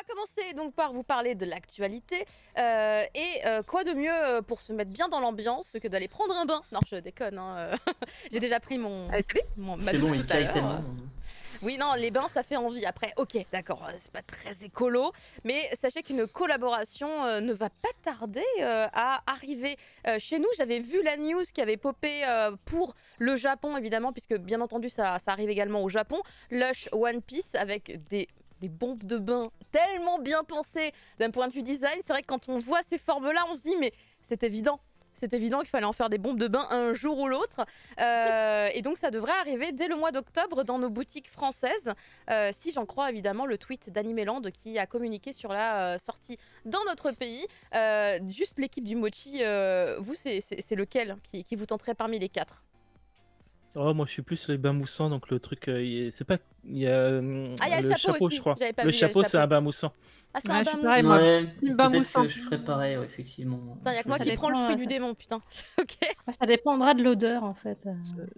commencer donc par vous parler de l'actualité. Quoi de mieux pour se mettre bien dans l'ambiance que d'aller prendre un bain? Non, je déconne. Hein. J'ai déjà pris ma C'est douche bon, il tout à caille tellement. l'heure. Oui, non, les bains, ça fait envie. Après, ok, d'accord, c'est pas très écolo, mais sachez qu'une collaboration ne va pas tarder à arriver chez nous. J'avais vu la news qui avait popé pour le Japon, évidemment, puisque bien entendu, ça arrive également au Japon. Lush One Piece avec des bombes de bain tellement bien pensées d'un point de vue design. C'est vrai que quand on voit ces formes-là, on se dit, mais c'est évident. C'est évident qu'il fallait en faire des bombes de bain un jour ou l'autre. Et donc, ça devrait arriver dès le mois d'octobre dans nos boutiques françaises. Si j'en crois évidemment le tweet d'Animeland qui a communiqué sur la sortie dans notre pays. Juste l'équipe du Mochi, vous, c'est lequel qui vous tenterait parmi les 4? Oh, moi je suis plus les bains moussants, donc le truc, c'est pas. Il y a, Ah, il y a le chapeau aussi. je crois. J'avais pas Le vu, il y a le chapeau, c'est chapeau. un bain moussant. Ah, c'est un bain pareil, moussant. moi. Ouais, Une bain peut-être moussant. que je ferais pareil, ouais, effectivement. Putain, il y a que moi Ça qui prends le dépend, fruit du démon, putain. Ok. Ça dépendra de l'odeur en fait.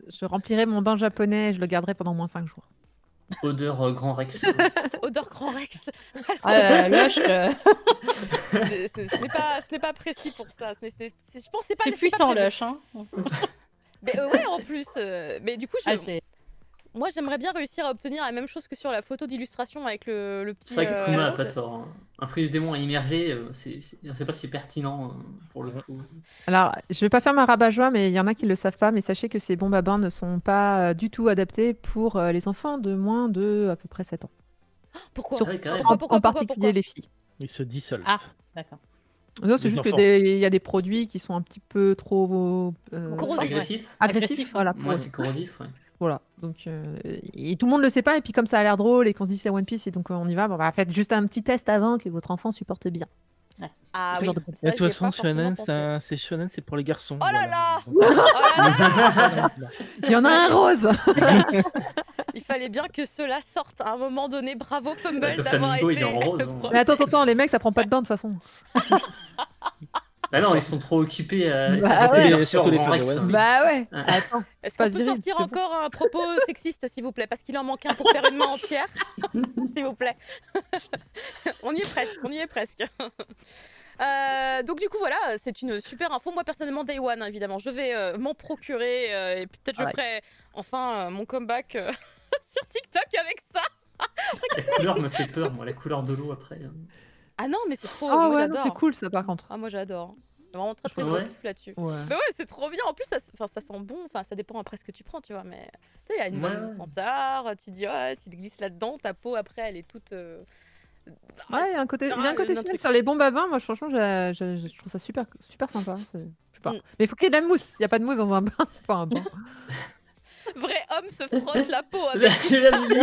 Je remplirai mon bain japonais et je le garderai pendant moins 5 jours. Odeur Grand Rex. Odeur Grand Rex. Lush, Ce n'est pas précis pour ça. Je pense que c'est pas. c'est pas puissant prévu. Lush. Hein. Mais ouais, en plus. Mais du coup, C'est moi, j'aimerais bien réussir à obtenir la même chose que sur la photo d'illustration avec le petit. C'est vrai que Kuma a pas tort. Hein. Un fruit du démon immergé, je sais pas si c'est pertinent pour le coup. Alors, je vais pas faire ma rabat-joie, mais il y en a qui le savent pas. Mais sachez que ces bombes à bain ne sont pas du tout adaptées pour les enfants de moins de à peu près 7 ans. Pourquoi Sur- Ouais, carrément. en particulier les filles. Il se dissolve. Ah, d'accord. Non, c'est Les juste enfants. qu'il y a des produits qui sont un petit peu trop Corrosif. Agressif. agressifs. Voilà, pour Moi, eux. c'est corrosif, ouais. Voilà, donc et tout le monde le sait pas, et puis comme ça a l'air drôle et qu'on se dit c'est One Piece et donc on y va, bon, bah, faites juste un petit test avant que votre enfant supporte bien. Ah Ce oui. genre de- ça, Et de j'y ai toute façon, pas forcément shonen, pensé. c'est shonen, c'est pour les garçons. Oh là là Voilà. Il y en a un rose. Il fallait bien que cela sorte à un moment donné. Bravo Fumble Le d'avoir Flamingo, été il est en rose, le hein. premier. Mais attends, les mecs ça prend pas de bain de toute façon. Bah non, ils sont trop occupés à Bah faire ouais. des versions Surtout les Grand fans de Rex. One hein. Piece. Bah ouais. Ouais. Attends. Est-ce pas qu'on peut viril, sortir c'est bon. encore un propos sexiste, s'il vous plaît? Parce qu'il en manque un pour faire une main entière. S'il vous plaît. On y est presque. Donc du coup voilà, c'est une super info. Moi personnellement Day One, hein, évidemment, je vais m'en procurer et puis peut-être je Ouais. ferai enfin mon comeback sur TikTok avec ça. La couleur me fait peur, moi, la couleur de l'eau après. Ah non mais c'est trop, Ah moi ouais, non, j'adore. c'est cool ça par contre. Ah moi j'adore. Vraiment très très Ouais. gros kiff là-dessus. Ouais. Mais ouais, c'est trop bien. En plus, ça sent bon. Enfin, ça dépend après ce que tu prends, tu vois. Mais tu sais, il y a une bonne Ouais. senteur. Tu dis, ouais, tu te glisses là-dedans. Ta peau, après, elle est toute. Ouais, il y a un côté, Ah, il y a un côté un final truc. sur les bombes à bain. Moi, franchement, je trouve ça super, super sympa. Je sais pas. Mm. Mais il faut qu'il y ait de la mousse. Il y a pas de mousse dans un bain. C'est pas un bain. Vrai homme se frotte la peau avec Tu l'as mis. de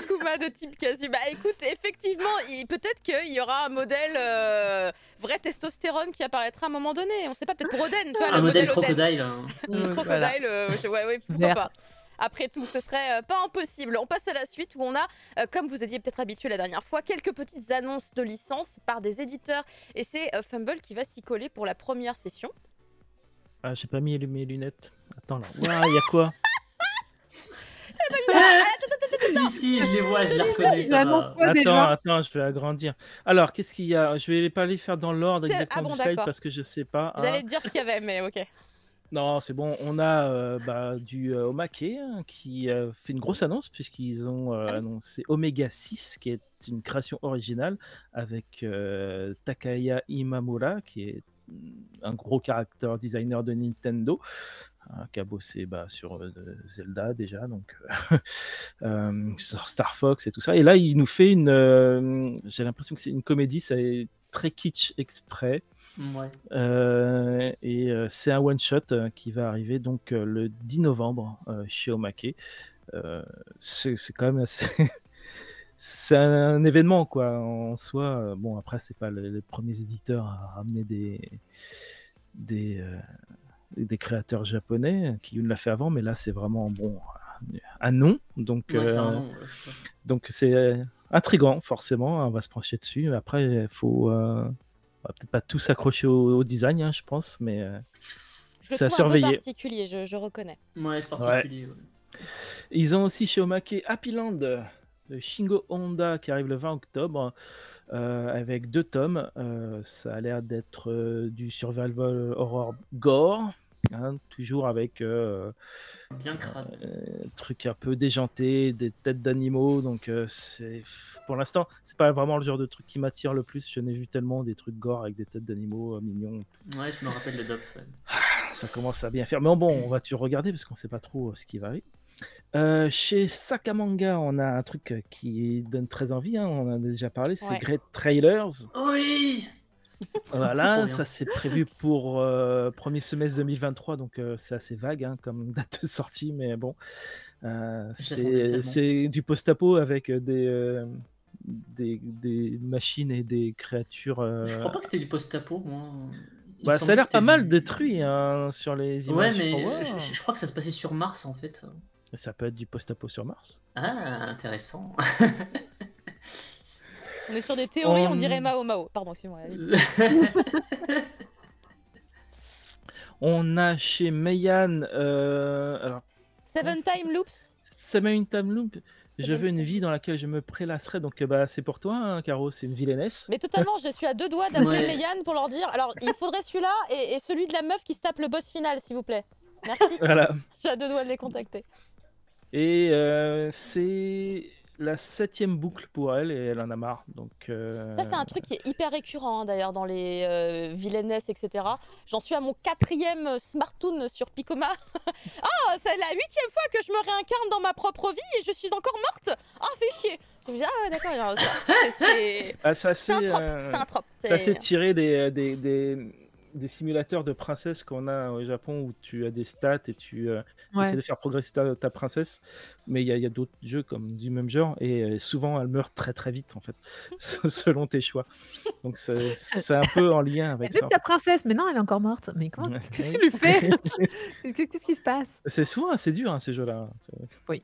Kuma de type casu. Bah écoute, effectivement, peut-être qu'il y aura un modèle vrai testostérone qui apparaîtra à un moment donné. On sait pas, peut-être pour Oden, tu vois, Un le modèle Oden. crocodile. Hein. Crocodile, Voilà. ouais, pourquoi Vert. pas. Après tout, ce serait pas impossible. On passe à la suite où on a, comme vous étiez peut-être habitué la dernière fois, quelques petites annonces de licences par des éditeurs. Et c'est Fumble qui va s'y coller pour la première session. Ah, j'ai pas mis mes lunettes. Attends là. Waouh, il y a quoi? Si, je les vois, je les reconnais. Il Ça annonce va. quoi déjà? Attends, je vais agrandir. Alors, qu'est-ce qu'il y a? Je vais pas les faire dans l'ordre C'est- exactement ah bon, du slide d'accord. parce que je sais pas. hein. J'allais te dire ce qu'il y avait, mais ok. Non, c'est bon. On a du Omake hein, qui fait une grosse annonce puisqu'ils ont Ah oui. annoncé Omega 6 qui est une création originale avec Takaya Imamura qui est un gros character designer de Nintendo hein, qui a bossé sur Zelda déjà, donc sur Star Fox et tout ça. Et là, il nous fait j'ai l'impression que c'est une comédie, c'est très kitsch exprès. Ouais. C'est un one shot qui va arriver donc le 10 novembre chez Omake. C'est quand même assez c'est un événement quoi en soi. Bon après c'est pas les premiers éditeurs à ramener des créateurs japonais. Kiyun l'a fait avant, mais là c'est vraiment bon un nom donc Ouais, c'est un nom, ouais. donc c'est intriguant forcément. On va se pencher dessus. Après il faut on va peut-être pas tous s'accrocher au design, hein, je pense, mais Je le c'est à trouve un peu surveiller. particulier, je reconnais. Ouais, c'est particulier. Ouais. Ils ont aussi chez Omake Happy Land, de Shingo Honda qui arrive le 20 octobre avec 2 tomes. Ça a l'air d'être du survival horror gore, hein, toujours avec Bien crade. trucs un peu déjantés, des têtes d'animaux. Donc pour l'instant, c'est pas vraiment le genre de truc qui m'attire le plus. Je n'ai vu tellement des trucs gore avec des têtes d'animaux mignons. Ouais, je me rappelle le doc. Ouais. Ça commence à bien faire. Mais bon, on va toujours regarder parce qu'on sait pas trop ce qui va arriver. Chez Sakamanga, on a un truc qui donne très envie, hein, on en a déjà parlé, c'est Ouais. Great Trailers. Oui. Voilà, Trop bien. ça c'est prévu pour premier semestre 2023, donc c'est assez vague hein, comme date de sortie, mais bon, l'attendais tellement. c'est du post-apo avec des machines et des créatures. Je crois pas que c'était du post-apo, moi. Il me Bah, ça a semblait l'air que pas c'était mal du- détruit hein, sur les Ouais, images. qu'on voit. mais je crois que ça se passait sur Mars en fait. Ça peut être du post-apo sur Mars. Ah, intéressant. On est sur des théories, on On- dirait Mao Mao. Pardon, excuse-moi. allez. On a chez Meian, alors Seven Time Loops. Seven Time Loop. Je Seven veux une Time. vie dans laquelle je me prélasserai, donc bah, c'est pour toi, hein, Caro, c'est une vilainesse. Mais totalement, je suis à 2 doigts d'appeler Ouais. Mégane pour leur dire. Alors, il faudrait celui-là et celui de la meuf qui se tape le boss final, s'il vous plaît. Merci. Voilà. J'ai à 2 doigts de les contacter. Et c'est la 7e boucle pour elle, et elle en a marre. Donc, Ça, c'est un truc qui est hyper récurrent hein, d'ailleurs dans les villainesses, etc. J'en suis à mon 4e Smartoon sur Picoma. Oh, c'est la 8e fois que je me réincarne dans ma propre vie et je suis encore morte. Oh, fait chier. Je me dis, ah ouais, d'accord, alors, c'est ah, c'est c'est un assez, trope. C'est un trope. c'est assez tiré des simulateurs de princesse qu'on a au Japon où tu as des stats et tu Ouais. essaies de faire progresser ta princesse. Mais il y a d'autres jeux comme du même genre et souvent elle meurt très très vite en fait, selon tes choix. Donc c'est un peu en lien avec Vu ça. que ta princesse, mais non, elle est encore morte. Mais comment Ouais. qu'est-ce que tu lui fais Qu'est-ce qui se passe C'est souvent assez dur hein, ces jeux-là. Oui.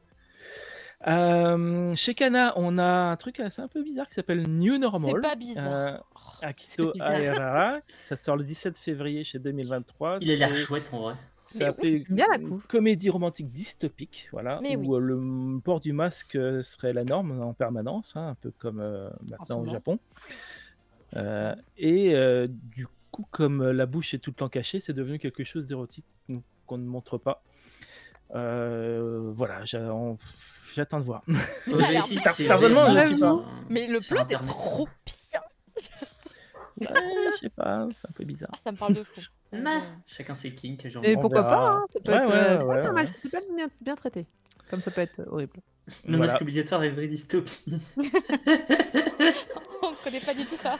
Chez Kana, on a un truc assez un peu bizarre qui s'appelle New Normal. C'est pas bizarre. Akito bizarre. Airara. Ça sort le 17 février chez 2023. Il a l'air C'est- chouette en vrai. C'est Mais appelé J'aime bien la une couve. comédie romantique dystopique, voilà, Mais où le port du masque serait la norme en permanence, hein, un peu comme maintenant au moment. Japon. Du coup, comme la bouche est tout le temps cachée, c'est devenu quelque chose d'érotique qu'on ne montre pas. Voilà, j'attends de voir. Mais ça a l'air Vérifie bien. si c'est Personnellement, je vérifié sais sur- pas. Mais le sur plot est Internet. trop bien. Ouais, je sais pas, c'est un peu bizarre. Ah, ça me parle de fou. Mais chacun ses kinks. J'en Et On pourquoi verra. pas hein, ça peut Ouais, être, ouais, ça peut ouais, être pas mal, ouais. ça peut être bien traité. Comme ça peut être horrible. Le Voilà. masque obligatoire est vraie dystopie. On ne connaît pas du tout ça.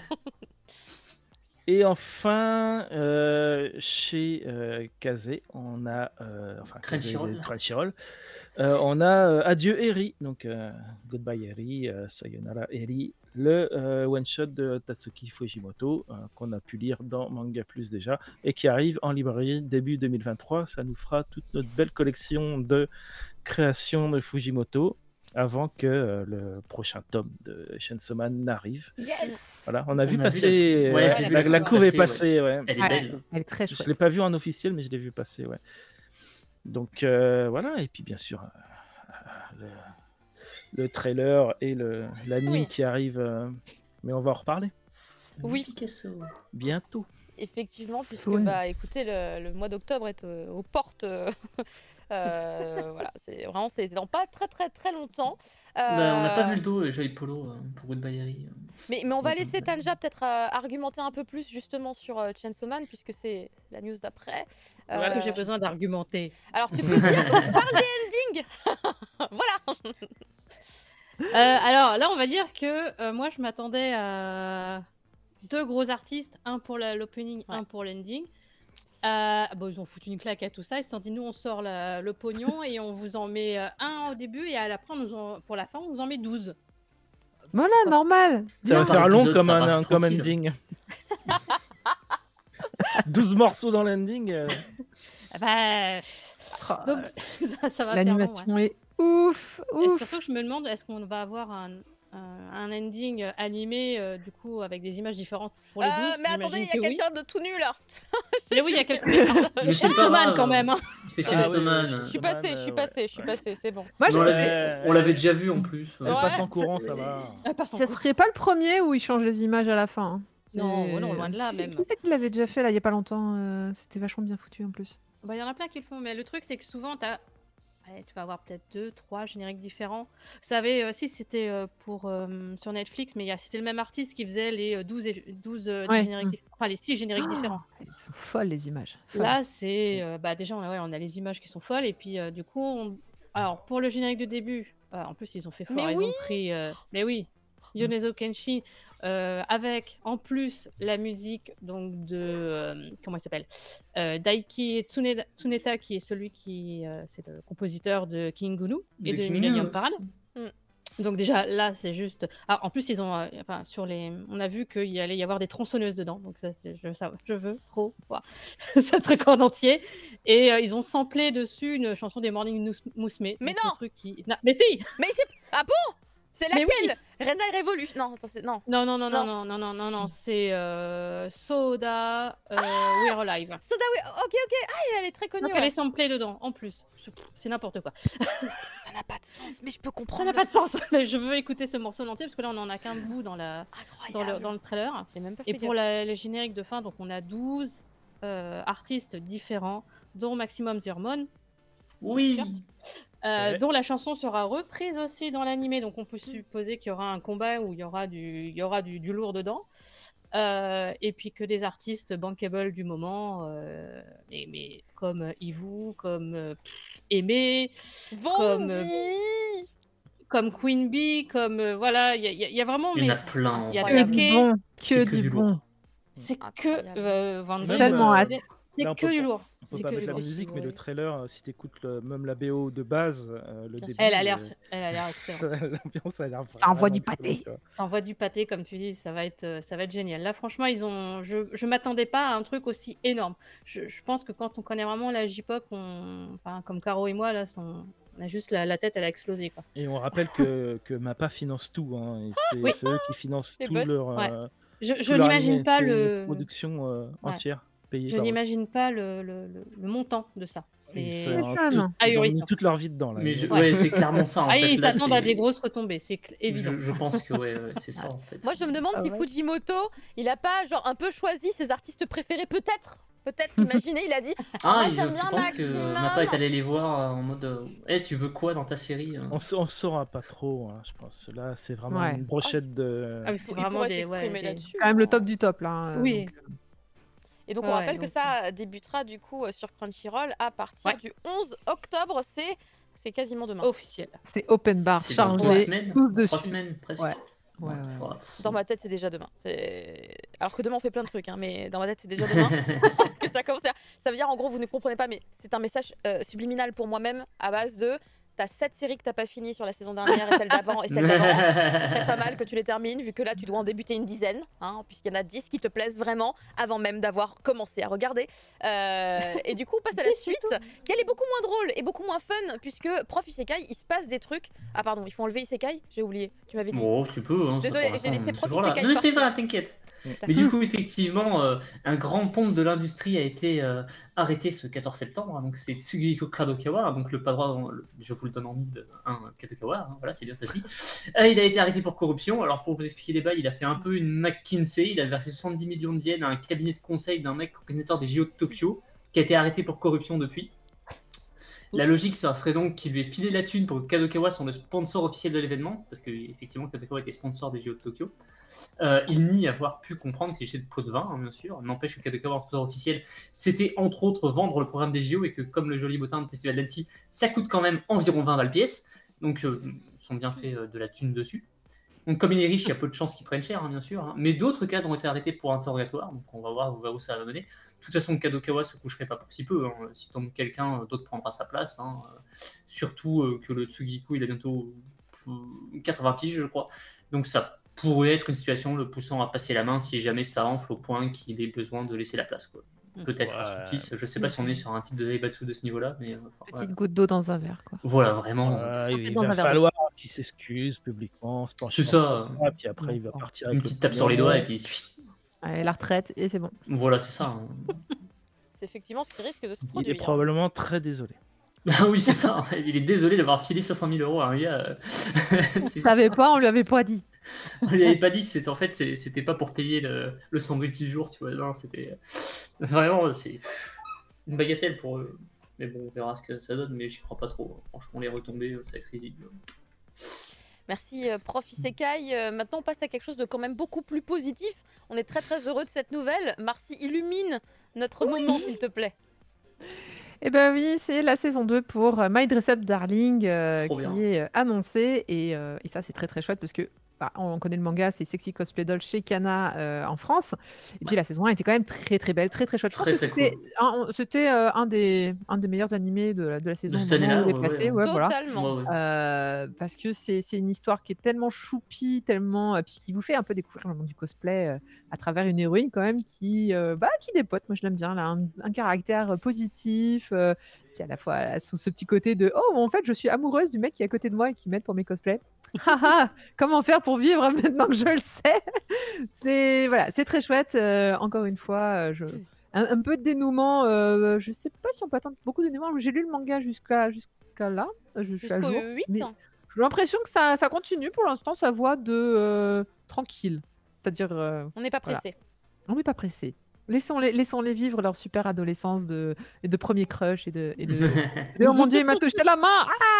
Et enfin, chez Kazé, on a Crunchyroll. Crunchyroll, on a Adieu Eri, donc Goodbye Eri, Sayonara Eri, le one shot de Tatsuki Fujimoto qu'on a pu lire dans Manga Plus déjà et qui arrive en librairie début 2023. Ça nous fera toute notre belle collection de créations de Fujimoto avant que le prochain tome de Chainsaw Man n'arrive. Yes. Voilà, on a vu On a vu passer, la- ouais, j'ai vu la, la la couve couve est passer, passée, ouais. Elle est Ouais. belle. Elle est très Je chouette. l'ai pas vu en officiel, mais je l'ai vu passer, ouais. Donc voilà, et puis bien sûr le trailer et l'anime Oui. qui arrive, mais on va en reparler Oui. Picasso. bientôt. Effectivement, puisque Soon. bah écoutez, le mois d'octobre est aux portes. Voilà, c'est dans pas très longtemps. Bah, on n'a pas vu Euh, le dos, Joy Polo, pour Goodbye Eri. mais on va laisser Tanja peut-être argumenter un peu plus justement sur Chainsaw Man puisque c'est la news d'après. Parce que j'ai besoin d'argumenter. Alors tu peux dire, parle des endings. Voilà. Alors là, on va dire que moi, je m'attendais à 2 gros artistes, un pour l'opening, Ouais. un pour l'ending. Bon, ils ont foutu une claque à tout ça. Ils se sont dit, nous, on sort le pognon et on vous en met un au début et à la fin, pour la fin, on vous en met 12. Voilà, normal. Ça va Par faire long épisode, comme ça passe comme tranquille. ending. 12 morceaux dans l'ending. Ah bah, Oh, donc, ça va faire long, ouais. L'animation est ouf, Et ouf. surtout, je me demande, est-ce qu'on va avoir un ending animé, du coup, avec des images différentes pour les 12. Mais attendez, il y a quelqu'un de tout nul là. Mais oui, il y a quelqu'un. C'est c'est pas Chainsaw Man grave. quand même. Hein. C'est Ah Chainsaw oui, Man. Je suis passée, c'est bon. Moi, On l'avait déjà vu en plus. Elle Ouais. passe en courant, ça va. ça serait pas le premier où il change les images à la fin. Hein. Non, C'est- non, loin de là, Qui même. qui c'est qui l'avait déjà fait là il y a pas longtemps C'était vachement bien foutu en plus. Bah, il y en a plein qui le font, mais le truc, c'est que souvent, tu vas avoir peut-être 2, 3 génériques différents. Vous savez, si c'était sur Netflix, mais c'était le même artiste qui faisait les 12 Ouais. génériques, enfin les 6 génériques différents. Elles sont folles les images. Folles. Là, c'est déjà, on a les images qui sont folles, et puis du coup, alors pour le générique de début, en plus, ils ont fait fort, Mais ils oui ont pris, mais oui, Yonezo Kenshi, avec en plus la musique donc de comment il s'appelle, Daiki Tsuneta, qui est celui qui c'est le compositeur de King Gnu et de King Millennium Gnu. Parade. Donc déjà là c'est juste. En plus ils ont, on a vu qu'il allait y avoir des tronçonneuses dedans, donc ça, je veux trop voir ce truc en entier. Et ils ont samplé dessus une chanson des Morning Musume. Mais donc non le truc qui... Non, mais si. Mais ah bon? C'est Mais laquelle? Renai Revolution. Non, attends, non. Non, c'est Soda We're Alive. Soda, oui, ok. Ah, elle est très connue. Donc elle est samplée dedans, en plus. C'est n'importe quoi. Ça n'a pas de sens, mais je peux comprendre. Ça n'a pas de sens. Mais je veux écouter ce morceau entier parce que là on en a qu'un bout dans Incroyable. le trailer. J'ai même pas Et fait pour gaffe. le générique de fin, donc on a 12 artistes différents, dont Maximum The Hormone, Oui. t-shirt, Ouais. dont la chanson sera reprise aussi dans l'animé. Donc on peut supposer qu'il y aura un combat où il y aura du lourd dedans. Et puis que des artistes bankable du moment, mais comme Ivu, comme Aimé, comme Queen Bee, comme voilà, il y a vraiment. Il y en a mais plein. il y a Que du Take, bon, c'est que que du du bon. lourd. c'est Incroyable. que Van Damme, Tellement hâte. c'est Là, on que peut du pas- lourd. On peut C'est pas que mettre du la lourd. musique, mais ouais. le trailer, si t'écoutes même la BO de base, le Bien début, sûr. Elle a l'air excellente. l'ambiance a l'air Ça envoie vraiment du pâté. excellente, quoi. Ça envoie du pâté, comme tu dis, ça va être génial. Là, franchement, je m'attendais pas à un truc aussi énorme. Je pense que quand on connaît vraiment la J-pop, comme Caro et moi, là, on a juste la tête, elle a explosé, quoi. Et on rappelle que Mappa finance tout, hein, et Oui. c'est eux qui financent Les tout boss. leur. Ouais. Je tout leur n'imagine anime. pas C'est le. une production entière payée Je par eux. n'imagine pas le montant de ça. Ils, C'est se- Quand même. tous- ils ont mis ahurissant. toute leur vie dedans là. Mais Ils- ouais, c'est clairement ça en Ah, fait. ils Là, s'attendent à c'est- des grosses retombées, c'est évident. Je pense que ouais, c'est ça en fait. Moi, je me demande Ah si ouais. Fujimoto, il a pas genre un peu choisi ses artistes préférés, peut-être. Peut-être, imaginez, il a dit Ah, moi, j'aime tu bien penses que Maximum. Mappa est allé les voir en mode tu veux quoi dans ta série On saura pas trop, hein, je pense. Là, c'est vraiment Ouais. une brochette de. Ah oui, c'est il vraiment pourrait des. s'exprimer Ouais, là-dessus. Quand même le top du top là. Oui. donc, Et donc, on Ouais, rappelle que donc, ça débutera du coup sur Crunchyroll à partir Ouais. du 11 octobre. C'est quasiment demain. Officiel. c'est open bar, C'est dans 3 chargé, semaines, tous 3 dessus. semaines presque. Ouais. Ouais, ouais. Dans ma tête, c'est déjà demain. Alors que demain, on fait plein de trucs, hein, mais dans ma tête, c'est déjà demain que ça commence. Ça veut dire, en gros, vous ne comprenez pas, mais c'est un message subliminal pour moi-même à base de t'as 7 séries que t'as pas finies sur la saison dernière et celle d'avant et celle d'avant. Ce serait pas mal que tu les termines, vu que là, tu dois en débuter une dizaine, hein, puisqu'il y en a 10 qui te plaisent vraiment avant même d'avoir commencé à regarder. Et du coup, on passe à la suite, qui elle est beaucoup moins drôle et beaucoup moins fun, puisque Prof Isekai, il se passe des trucs. Ah, pardon, il faut enlever Isekai. J'ai oublié. Tu m'avais dit. Bon, tu peux. Hein, Désolée, ça, pour j'ai laissé l'instant, Prof toujours là. Isekai Non, c'était partout. pas, t'inquiète. Mais du coup, effectivement, un grand pont de l'industrie a été arrêté ce 14 septembre. Hein, donc, c'est Tsugihiko Kadokawa, donc le padrone, je vous le donne en mille, Kadokawa, hein, voilà, c'est bien, ça se dit. Il a été arrêté pour corruption. Alors, pour vous expliquer les bails, il a fait un peu une McKinsey. Il a versé 70 millions de yens à un cabinet de conseil d'un mec organisateur des JO de Tokyo, qui a été arrêté pour corruption depuis. La logique, ça serait donc qu'il lui ait filé la thune pour que Kadokawa soit le sponsor officiel de l'événement, parce que effectivement Kadokawa était sponsor des JO de Tokyo. Il nie avoir pu comprendre qu'il jetait de pot de vin, hein, bien sûr. N'empêche que Kadokawa, en sponsor officiel, c'était entre autres vendre le programme des JO et que, comme le joli bottin de Festival d'Annecy, ça coûte quand même environ 20 balles pièce. Donc, ils sont bien fait de la thune dessus. Donc, comme il est riche, il y a peu de chances qu'il prenne cher, hein, bien sûr. Hein. Mais d'autres cadres ont été arrêtés pour interrogatoire. Donc, on va voir où ça va mener. De toute façon, Kadokawa se coucherait pas pour si peu. Hein. Si tombe quelqu'un, d'autre prendra sa place. Hein. Surtout que le Tsugiku, il a bientôt 80 piges, je crois. Donc, ça pourrait être une situation le poussant à passer la main si jamais ça enfle au point qu'il ait besoin de laisser la place, quoi. peut-être à Ouais. son fils. Je sais pas si on est sur un type de Zaibatsu de ce niveau-là, mais Petite voilà. goutte d'eau dans un verre, quoi. Voilà, vraiment. Il dans un va verre d'eau. falloir qu'il s'excuse publiquement, se pencher C'est dans ça. le drap, puis après il va Bon. partir Une avec le petite tape sur les doigts et pognon. puis. Ouais, la retraite, et c'est bon. Voilà, c'est ça. C'est effectivement ce qui risque de se Il est produire. probablement très désolé. Ah oui, c'est ça. Il est désolé d'avoir filé 500 000 euros à un gars. On savait pas, on lui avait pas dit. On lui avait pas dit que c'était pas pour payer le sandwich du jour, tu vois. Non, c'était vraiment c'est une bagatelle pour eux. Mais bon, on verra ce que ça donne, mais j'y crois pas trop. Franchement, les retombées, ça va être risible. Merci Prof Isekai. Maintenant on passe à quelque chose de quand même beaucoup plus positif. On est très très heureux de cette nouvelle. Marcy, illumine notre moment s'il te plaît. Eh ben oui, c'est la saison 2 pour My Dress Up Darling Trop qui bien. est annoncée et ça c'est très très chouette parce que on connaît le manga, c'est Sexy Cosplay Doll chez Kana en France. Et puis la saison 1 était quand même très très belle, très très chouette. Je pense Très, que très c'était cool. c'était un des meilleurs animés de la saison De au cette moment année-là, où il est ouais, passé. ouais. Ouais, voilà. Totalement. Ouais, ouais. Parce que c'est une histoire qui est tellement choupie, tellement puis qui vous fait un peu découvrir le monde du cosplay à travers une héroïne quand même qui dépote. Moi je l'aime bien, elle a un caractère positif, puis à la fois elle a ce petit côté de oh en fait je suis amoureuse du mec qui est à côté de moi et qui m'aide pour mes cosplays. Haha, comment faire pour vivre maintenant que je le sais. C'est très chouette. Encore une fois, un peu de dénouement. Je sais pas si on peut attendre beaucoup de dénouement. J'ai lu le manga jusqu'à là. Je suis à Jusqu'au jour. 8. Mais j'ai l'impression que ça continue pour l'instant. Ça voit de tranquille. C'est-à-dire, On n'est pas voilà. pressé. On n'est pas pressé. Laissons-les vivre leur super adolescence de premier crush et de oh mon dieu, il m'a touché la main.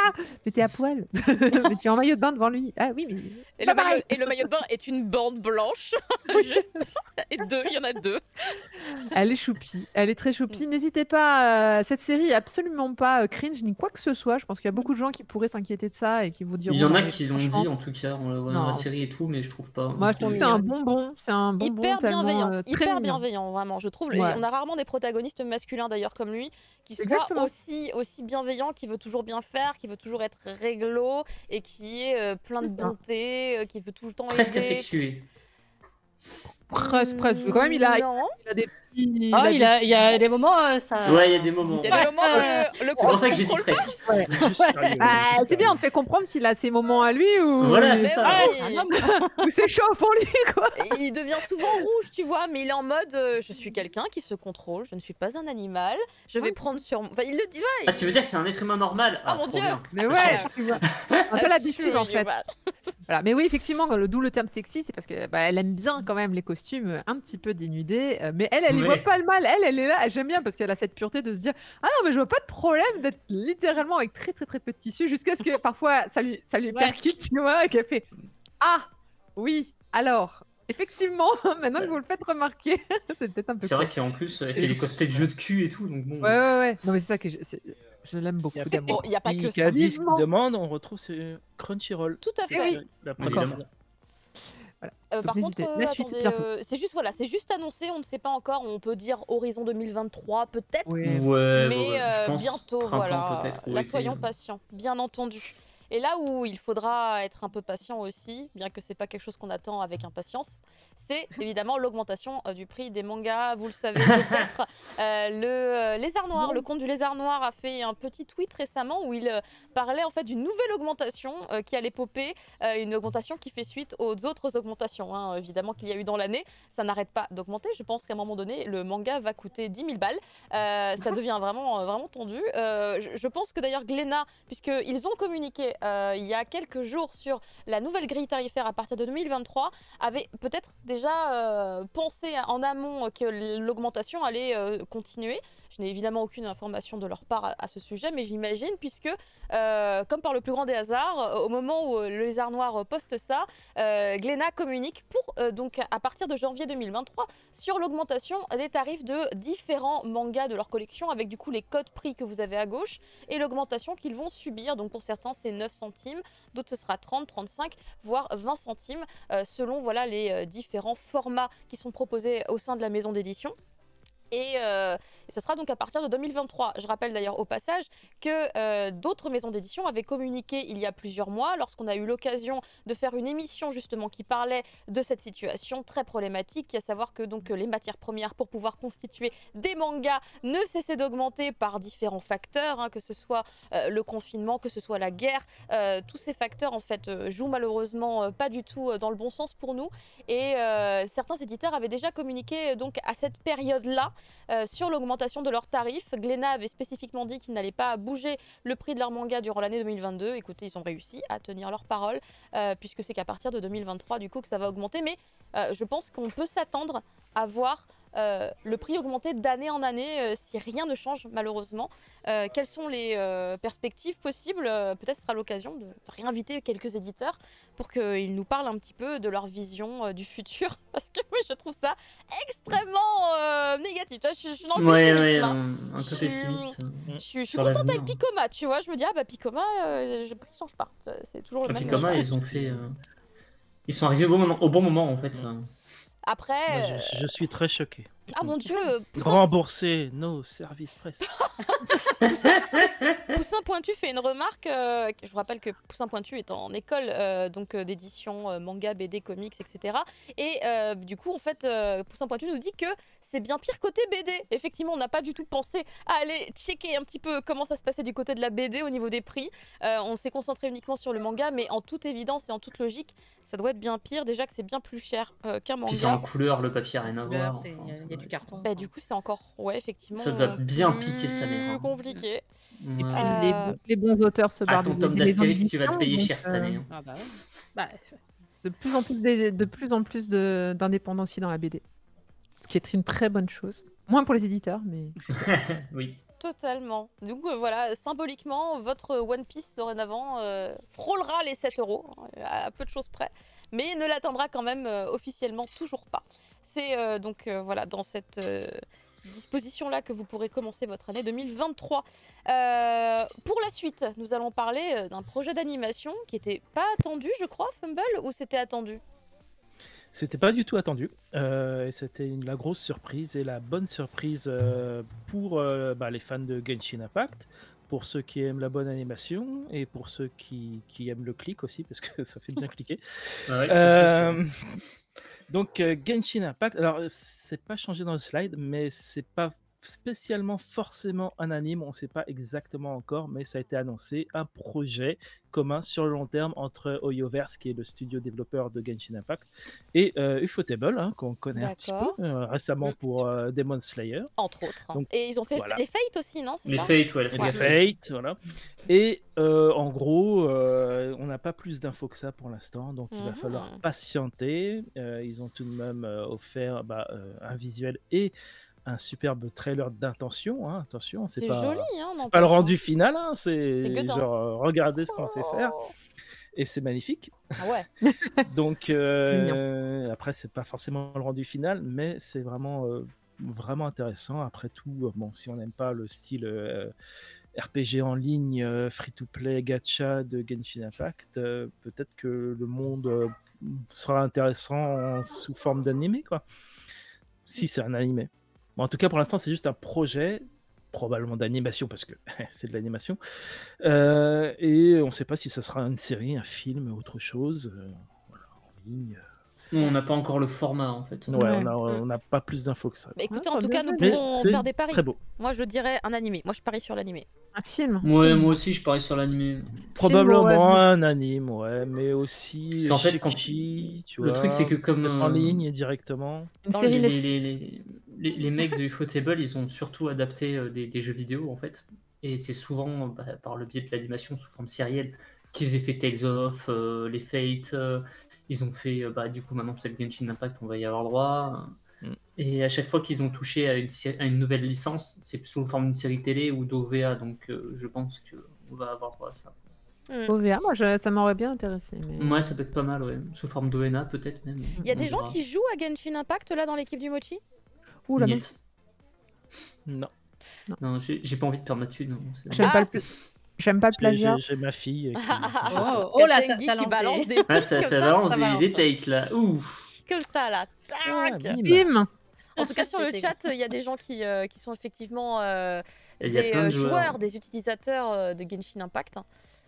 Ah, mais t'es à poil. Mais tu es en maillot de bain devant lui. Ah oui, mais Et pas le, maillot, pareil. et le maillot de bain est une bande blanche. Juste. Et il y en a deux. Elle est choupie, elle est très choupie. N'hésitez pas, cette série est absolument pas cringe ni quoi que ce soit. Je pense qu'il y a beaucoup de gens qui pourraient s'inquiéter de ça et qui vous diront. Il y en non, a mais qui l'ont franchement, dit en tout cas, on le voit dans non. la série et tout, mais je trouve pas. Moi, je trouve que c'est un bonbon. C'est un bonbon Hyper tellement bienveillant, très hyper mignon. bienveillant, vraiment. Je trouve, Ouais. on a rarement des protagonistes masculins d'ailleurs comme lui, qui soient Exactement. aussi bienveillants, qui veut toujours bien faire, qui veut toujours être réglo et qui est plein de C'est ça. bonté, qui veut tout le temps presque aider. asexué. Presque. Quand même, il a Non. des petits. Ah, il y a des moments, ça. Ouais, il y a des moments. Il y a des moments où le C'est pour ça que j'ai dit contrôle pas. presque. Juste sérieux, Ah, juste c'est bien, on sérieux. te fait comprendre qu'il a ses moments à lui ou Voilà, c'est Mais ça. ouais, c'est un homme. ou c'est chaud pour lui, quoi. il devient souvent rouge, tu vois, mais il est en mode je suis quelqu'un qui se contrôle, je ne suis pas un animal, je vais Ouais. prendre sur. Enfin, il le dit, ouais. Ah, tu veux dire que c'est un être humain normal? Ah, mon trop Dieu. bien. Mais ouais, tu vois. Un peu l'habitude en fait. Bah, Voilà. Mais oui, effectivement, d'où le terme sexy, c'est parce que elle aime bien quand même les costumes un petit peu dénudés. Mais elle y voit Ouais. pas le mal. Elle est là. J'aime bien parce qu'elle a cette pureté de se dire ah non, mais je vois pas de problème d'être littéralement avec très très très peu de tissu jusqu'à ce que parfois ça lui Ouais. percute, tu vois, et qu'elle fait ah oui. Alors, effectivement, maintenant que vous le faites remarquer, c'est peut-être un peu C'est vrai con. qu'en plus, elle C'est fait des juste- cosplays de jeux de cul et tout, donc bon. Ouais. Non, mais c'est ça que je l'aime beaucoup Y a- d'amour. Bon, il n'y a pas que ça. Picadis qui Vivement. demande, on retrouve sur Crunchyroll. Tout à Eh fait. oui. La Oui, première. évidemment. Donc Par n'hésitez. contre, La suite, attendez, bientôt. c'est juste annoncé, on ne sait pas encore, on peut dire horizon 2023 peut-être, Oui. Ouais, mais je pense bientôt, printemps voilà. peut-être. ou Là, été. soyons patients, bien entendu. Et là où il faudra être un peu patient aussi, bien que c'est pas quelque chose qu'on attend avec impatience, c'est évidemment l'augmentation du prix des mangas. Vous le savez peut-être, le Lézard Noir, le compte du Lézard Noir a fait un petit tweet récemment où il parlait en fait d'une nouvelle augmentation qui allait popper, une augmentation qui fait suite aux autres augmentations, hein, évidemment qu'il y a eu dans l'année. Ça n'arrête pas d'augmenter. Je pense qu'à un moment donné, le manga va coûter 10 000 balles. Ça devient vraiment tendu. Je pense que d'ailleurs Glénat, puisqu'ils ont communiqué il y a quelques jours sur la nouvelle grille tarifaire à partir de 2023, avait peut-être déjà pensé en amont que l'augmentation allait continuer. Je n'ai évidemment aucune information de leur part à ce sujet, mais j'imagine, puisque, comme par le plus grand des hasards, au moment où le Lézard Noir poste ça, Glénat communique pour, donc, à partir de janvier 2023 sur l'augmentation des tarifs de différents mangas de leur collection, avec du coup les codes prix que vous avez à gauche et l'augmentation qu'ils vont subir. Donc pour certains, c'est 9 centimes, d'autres ce sera 30, 35, voire 20 centimes, selon voilà, les différents formats qui sont proposés au sein de la maison d'édition. Et ce sera donc à partir de 2023. Je rappelle d'ailleurs au passage que d'autres maisons d'édition avaient communiqué il y a plusieurs mois, lorsqu'on a eu l'occasion de faire une émission justement qui parlait de cette situation très problématique, à savoir que donc les matières premières pour pouvoir constituer des mangas ne cessaient d'augmenter par différents facteurs, hein, que ce soit le confinement, que ce soit la guerre. Tous ces facteurs en fait jouent malheureusement pas du tout dans le bon sens pour nous. Et certains éditeurs avaient déjà communiqué donc à cette période-là sur l'augmentation de leurs tarifs. Glénat avait spécifiquement dit qu'ils n'allaient pas bouger le prix de leur manga durant l'année 2022. Écoutez, ils ont réussi à tenir leur parole, puisque c'est qu'à partir de 2023 du coup que ça va augmenter. Mais je pense qu'on peut s'attendre à voir le prix augmenter d'année en année si rien ne change malheureusement. Quelles sont les perspectives possibles? Peut-être ce sera l'occasion de réinviter quelques éditeurs pour qu'ils nous parlent un petit peu de leur vision du futur, parce que oui, je trouve ça extrêmement négatif. Je suis dans le pessimisme, hein. Un peu pessimiste. Je suis Sur contente l'avenir. avec Picoma, tu vois. Je me dis, ah bah Picoma, le prix change pas. C'est toujours le même. Picoma, ils ont fait. Ils sont arrivés au bon moment en fait. Après. Moi, je suis très choqué. Ah mon dieu, Rembourser nos services presse. Poussin Pointu fait une remarque. Je vous rappelle que Poussin Pointu est en école donc d'édition manga, BD, comics, etc. Et du coup, en fait, Poussin Pointu nous dit que c'est bien pire côté BD. Effectivement, on n'a pas du tout pensé à aller checker un petit peu comment ça se passait du côté de la BD au niveau des prix. On s'est concentré uniquement sur le manga, mais en toute évidence et en toute logique, ça doit être bien pire. Déjà que c'est bien plus cher qu'un manga. Puis c'est en couleur, le papier, rien à voir. Il y a du carton. Bah, du coup, c'est encore, ouais, effectivement. Ça doit bien piquer sa mère. Plus compliqué. Ouais. Les bons auteurs se barrent ton des tome maisons d'Astérix, tu vas te d'édition, payer donc, cher cette année. Hein. Ah bah ouais. Bah, de plus en plus d'indépendance aussi dans la BD. Ce qui est une très bonne chose. Moins pour les éditeurs, mais... Oui. Totalement. Donc voilà, symboliquement, votre One Piece dorénavant frôlera les 7 €, à peu de choses près, mais ne l'atteindra quand même officiellement toujours pas. C'est donc voilà, dans cette disposition-là que vous pourrez commencer votre année 2023. Pour la suite, nous allons parler d'un projet d'animation qui n'était pas attendu, je crois, Fumble, ou c'était attendu? C'était pas du tout attendu. Et c'était la grosse surprise et la bonne surprise pour les fans de Genshin Impact, pour ceux qui aiment la bonne animation et pour ceux qui aiment le clic aussi, parce que ça fait bien cliquer. Ouais, c'est Donc Genshin Impact, alors c'est pas changé dans le slide, mais c'est pas spécialement forcément un anime, on ne sait pas exactement encore, mais ça a été annoncé, un projet commun sur le long terme entre Hoyoverse, qui est le studio développeur de Genshin Impact, et Ufotable, hein, qu'on connaît un petit peu récemment pour Demon Slayer. Entre autres. Hein. Donc, et ils ont fait voilà. les Fate aussi, non? Les Fate, ouais. Les Fate, voilà. Et en gros, on n'a pas plus d'infos que ça pour l'instant, donc il va falloir patienter. Ils ont tout de même offert un visuel et un superbe trailer d'intention, hein. Attention, c'est pas joli, hein, c'est pas le rendu final, hein. C'est gueudin. genre regardez ce qu'on sait faire et c'est magnifique. Ah ouais. Donc après c'est pas forcément le rendu final, mais c'est vraiment vraiment intéressant. Après tout, bon, si on n'aime pas le style RPG en ligne, free-to-play, gacha de Genshin Impact, peut-être que le monde sera intéressant sous forme d'animé, quoi. Si c'est un animé. Bon, en tout cas, pour l'instant, c'est juste un projet, probablement d'animation, parce que c'est de l'animation. Et on ne sait pas si ça sera une série, un film, autre chose. Voilà, en ligne. On n'a pas encore le format, en fait. Ouais, on n'a pas plus d'infos que ça. Bah, écoutez, en tout cas, nous Mais pourrons c'est faire des paris. très beau. Moi, je dirais un animé. Moi, je parie sur l'animé. Un film. Ouais, moi aussi, je parie sur l'animé. Probablement ouais. un anime, ouais, mais aussi Parce qu'en fait, Shiki, tu le vois, truc, c'est que comme en ligne directement. Une Non, série les mecs de Ufotable, ils ont surtout adapté des jeux vidéo, en fait. Et c'est souvent par le biais de l'animation sous forme sérielle qu'ils aient fait Tales of, les Fate. Ils ont fait, du coup, maintenant, peut-être Genshin Impact, on va y avoir droit. Et à chaque fois qu'ils ont touché à une nouvelle licence, c'est sous forme d'une série télé ou d'OVA. Donc, je pense qu'on va avoir droit à ça. OVA, moi, ça m'aurait bien intéressé. Mais... Ouais, ça peut être pas mal, ouais. Sous forme d'ONA, peut-être même. Il y a On des gens verra. qui jouent à Genshin Impact, là, dans l'équipe du Mochi? Ouh là, non. Niet. Non. Non, j'ai pas envie de perdre ma thune. J'aime pas le plagiat. J'ai ma fille. Oh là, Captain Geek ça qui lance balance des- des Ah, ça comme balance ça des balance. takes là. Ouf. comme ça, là. Ah, Tac. bim. Bim. En tout cas, sur le C'était- chat, il y a des gens qui sont effectivement Il y a des plein de joueurs, joueurs. des utilisateurs de Genshin Impact.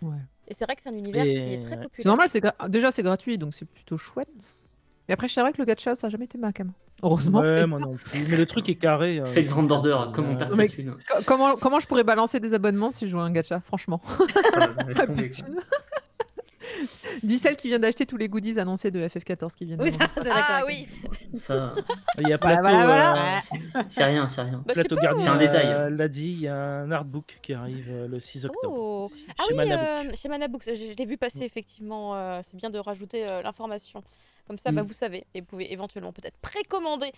Ouais. Et c'est vrai que c'est un univers qui est très Et- populaire. C'est normal, déjà c'est gratuit, donc c'est plutôt chouette. Mais après, c'est vrai que le gacha, ça n'a jamais été ma cam. Heureusement. Ouais, moi non plus. Mais le truc est carré. Faites grande order, comment on perd Mais- sa thune. Comment je pourrais balancer des abonnements si je jouais à un gacha, franchement? Voilà, laisse Pas tomber, de quoi. thunes. Dis celle qui vient d'acheter tous les goodies annoncés de FF14 qui viennent de Oui, vendre. ça, c'est d'accord Ah avec oui, Ça, Il y a Voilà, Plateau, voilà. c'est rien, c'est rien. bah, je sais Plateau pas, Gardien C'est un détail. l'a dit, il y a un artbook qui arrive le 6 octobre. Oh. Chez Ah oui, Manabook. chez Manabook, je l'ai vu passer effectivement. C'est bien de rajouter l'information. Comme ça, bah, Mm. vous savez, et vous pouvez éventuellement peut-être précommander.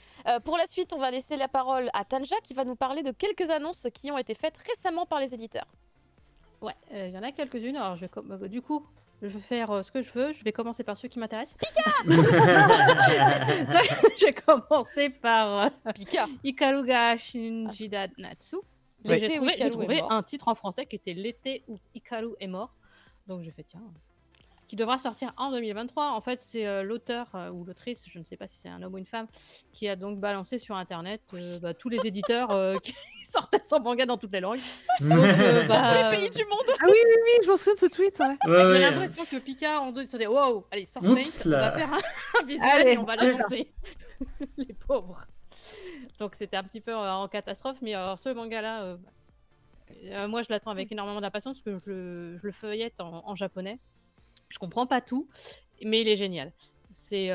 Pour la suite, on va laisser la parole à Tanja qui va nous parler de quelques annonces qui ont été faites récemment par les éditeurs. Ouais, il y en a quelques-unes. Alors, du coup, je vais faire ce que je veux. Je vais commencer par ceux qui m'intéressent. Je vais commencer par Pika. Ikaruga Shinjida Natsu. L'été J'ai où trouvé, Hikaru est j'ai trouvé mort. un titre en français qui était L'été où Hikaru est mort. Donc j'ai fait tiens, qui devra sortir en 2023. En fait, c'est l'auteur ou l'autrice, je ne sais pas si c'est un homme ou une femme, qui a donc balancé sur internet tous les éditeurs qui sortaient son manga dans toutes les langues. Donc, Tous les pays du monde. Ah oui, oui, oui, je m'en souviens de ce tweet. Ouais. Ouais, J'ai ouais, l'impression que Pika en deux se dit wow, allez, sors Oups Mate, on va là. faire un visuel Allez, et on va allez, l'annoncer. Les pauvres. Donc c'était un petit peu en catastrophe, mais alors ce manga-là, moi je l'attends avec énormément d'impatience parce que je le feuillette en japonais. Je comprends pas tout, mais il est génial. C'est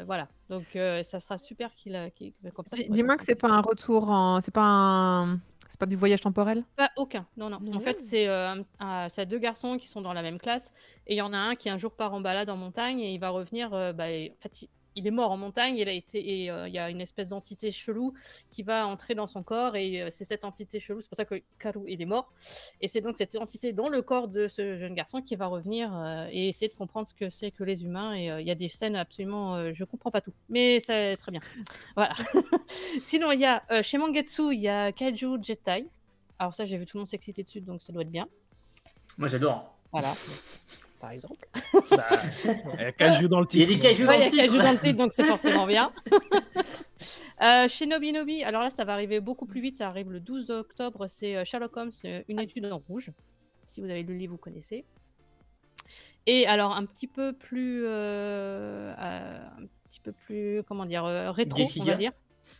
voilà, donc ça sera super comme ça. Dis-moi que c'est pas un retour en. C'est pas du voyage temporel? Pas aucun, non, non. Non. En fait, c'est deux garçons qui sont dans la même classe et il y en a un qui un jour part en balade en montagne et il va revenir. En fait, il est mort en montagne. Il y a une espèce d'entité chelou qui va entrer dans son corps et c'est cette entité chelou. C'est pour ça que Karu il est mort et c'est donc cette entité dans le corps de ce jeune garçon qui va revenir et essayer de comprendre ce que c'est que les humains. Et il y a des scènes absolument, je comprends pas tout, mais c'est très bien. Voilà. Sinon, il y a chez Mangetsu, il y a Kaiju Jettai. Alors ça, j'ai vu tout le monde s'exciter dessus, donc ça doit être bien. Moi j'adore. Voilà. Par exemple. Bah, il y a qu'à jouer dans le Il y a titre. des cajous Ouais, dans il y le a Kaiju titre. dans le titre, donc c'est forcément bien. Chez Nobinobi, alors là, ça va arriver beaucoup plus vite. Ça arrive le 12 octobre. C'est Sherlock Holmes, une étude en rouge. Si vous avez lu le livre, vous connaissez. Et alors, un petit peu plus, comment dire, rétro, on Gekiga. va dire.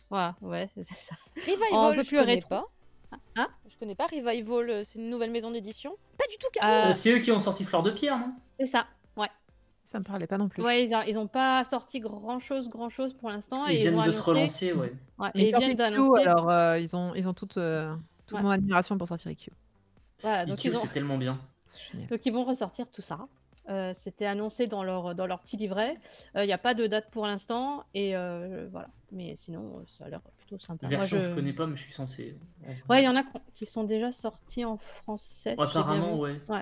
Voilà, ouais, c'est ça. Un Revival, peu je plus connais rétro. pas. Hein? Je connais pas Revival, c'est une nouvelle maison d'édition. Pas du tout, Caro. C'est eux qui ont sorti Fleur de Pierre, non? C'est ça. Ouais. Ça me parlait pas non plus. Ouais, ils ont pas sorti grand chose pour l'instant. Ils et viennent ont de se annoncé... relancer, ouais. Ouais, Mais et ils ils sortent viennent IQ, d'annoncer. alors ils ont toute Ouais. mon admiration pour sortir IQ. Voilà, donc IQ, ils ont... c'est tellement bien. C'est génial. Donc ils vont ressortir tout ça. C'était annoncé dans leur petit livret. Il n'y a pas de date pour l'instant. Et voilà. Mais sinon, ça a l'air plutôt sympa. Moi, Version, je connais pas, mais je suis censé. Ouais, il y en a qui sont déjà sortis en français. si j'ai bien Apparemment, vu. ouais. Ouais.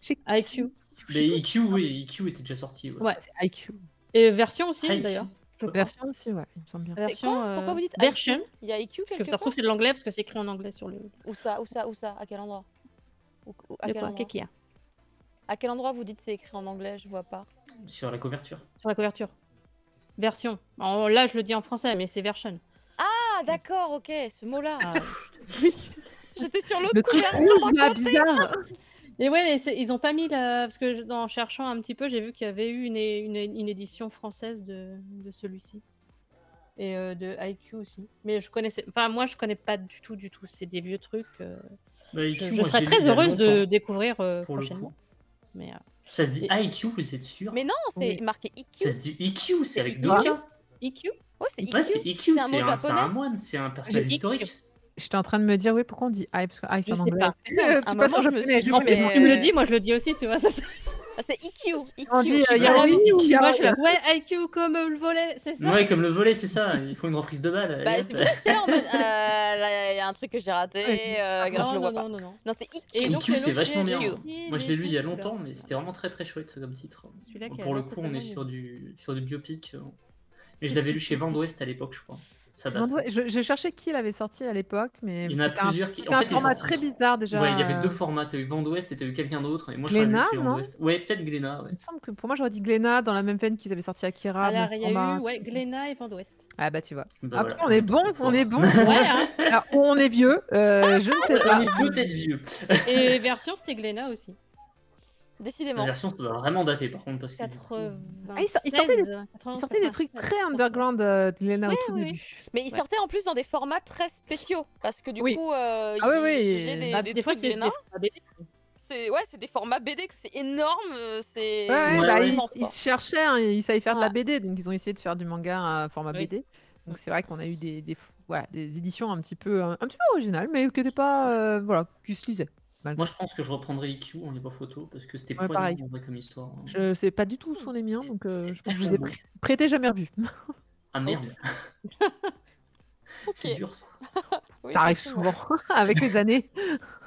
Chez- IQ. Mais IQ, oui, IQ était déjà sorti. Ouais. Ouais. C'est IQ. Et version aussi, IQ. d'ailleurs. je crois. Version aussi, ouais, il me semble bien. C'est version, quoi? Pourquoi vous dites version. IQ? Il y a IQ Parce que quelque ça se trouve, part? c'est de l'anglais parce que c'est écrit en anglais sur le. Où ça? À quel endroit? À De quel quoi? endroit? Qu'est-ce qu'il y a À quel endroit vous dites c'est écrit en anglais? Je vois pas. Sur la couverture. sur la couverture? Version. Alors, là, je le dis en français, mais c'est version. Ah d'accord, ok, ce mot-là. J'étais sur l'autre Le truc couverture. rouge, là, bizarre. Et ouais, mais ils ont pas mis parce que en cherchant un petit peu, j'ai vu qu'il y avait eu une édition française de celui-ci et de IQ aussi. Mais moi je connais pas du tout. C'est des vieux trucs. Bah, IQ, Je moi, serais l'ai lu très il y a heureuse de longtemps, découvrir pour le prochainement. coup. Mais Ça se dit IQ, vous êtes sûr? Mais non, c'est Oui. marqué Ça IQ. se dit IQ, c'est avec IQ. deux K. IQ. Ouais, c'est Ouais, IQ. c'est IQ, C'est un mot c'est japonais. un moine, c'est un personnage J'ai historique. J'étais en train de me dire, oui, pourquoi on dit I? Parce que I, c'est Je en sais anglais. pas. Tu À un passes moment, en je me japonais. suis dit, En plus, si tu me le mais- dis, moi je le dis aussi, tu vois. Ça, Ah, c'est IQ. On dit IQ. Yaoi ou Moi, Yaoi? je suis là, ouais, IQ comme le volet, c'est ça. Ouais, comme le volet, c'est ça. Il faut une reprise de balle. Bah, allez, c'est hop. pour ça que j'étais là en mode. Là, il y a un truc que j'ai raté. Ouais. Regarde, je le vois pas. non. Non, c'est IQ. Et donc, IQ, le c'est look, vachement bien. IQ, Moi, je l'ai lu il y a les longtemps, couleurs. mais c'était vraiment très très chouette comme titre. Celui-là qui a Pour le l'air coup, on est totalement sur du biopic. Mais je l'avais lu chez Vent d'Ouest à l'époque, je crois. Ça C'est Van date. West. J'ai cherché qui l'avait sorti à l'époque, mais Il y en a c'était un, plusieurs qui. c'était un format très bizarre déjà. Ouais, il y avait deux formats. T'as eu Van West et t'as eu quelqu'un d'autre. Et moi, je l'avais Glénat, chez Van non West. Ouais, peut-être Glénat. Ouais. Il me semble que pour moi, j'aurais dit Glénat dans la même veine qu'ils avaient sorti Akira. Alors, même il y a format. eu Glénat et Van West. Ah bah tu vois. Bah, Après, voilà, on est on bon, est on est bon. Ouais, hein. Alors, on est vieux, je ne sais On pas. est peut-être vieux. Et version, c'était Glénat aussi. La Décidément. version, ça doit vraiment dater par contre. Parce que, 96, Ah, il sortait des- 91, Il sortait des trucs 96. très underground de Glénat au tout oui. début. Mais il Ouais. sortait en plus dans des formats très spéciaux. Parce que du Oui. coup, Ah oui, oui, j'ai des, Bah, des des fois, trucs c'est Glénat. des formats BD. C'est des formats BD, c'est énorme. C'est. Ouais, Ouais, bah, ouais. ils se cherchaient, hein, ils savaient faire de la Ouais. BD, donc ils ont essayé de faire du manga à format Oui. BD. Donc c'est vrai qu'on a eu voilà, des éditions un petit peu originales, mais qui n'étaient pas, voilà, qui se lisaient. Moi, je pense que je reprendrais IQ en libre photo parce que c'était Ouais, poignant pareil. en vrai comme histoire. Je sais pas du tout où sont les miens, donc C'était je pense que je les ai tellement prêtés, jamais revus. Ah merde, Ok. c'est dur ça. Oui, Ça arrive effectivement. souvent avec les années.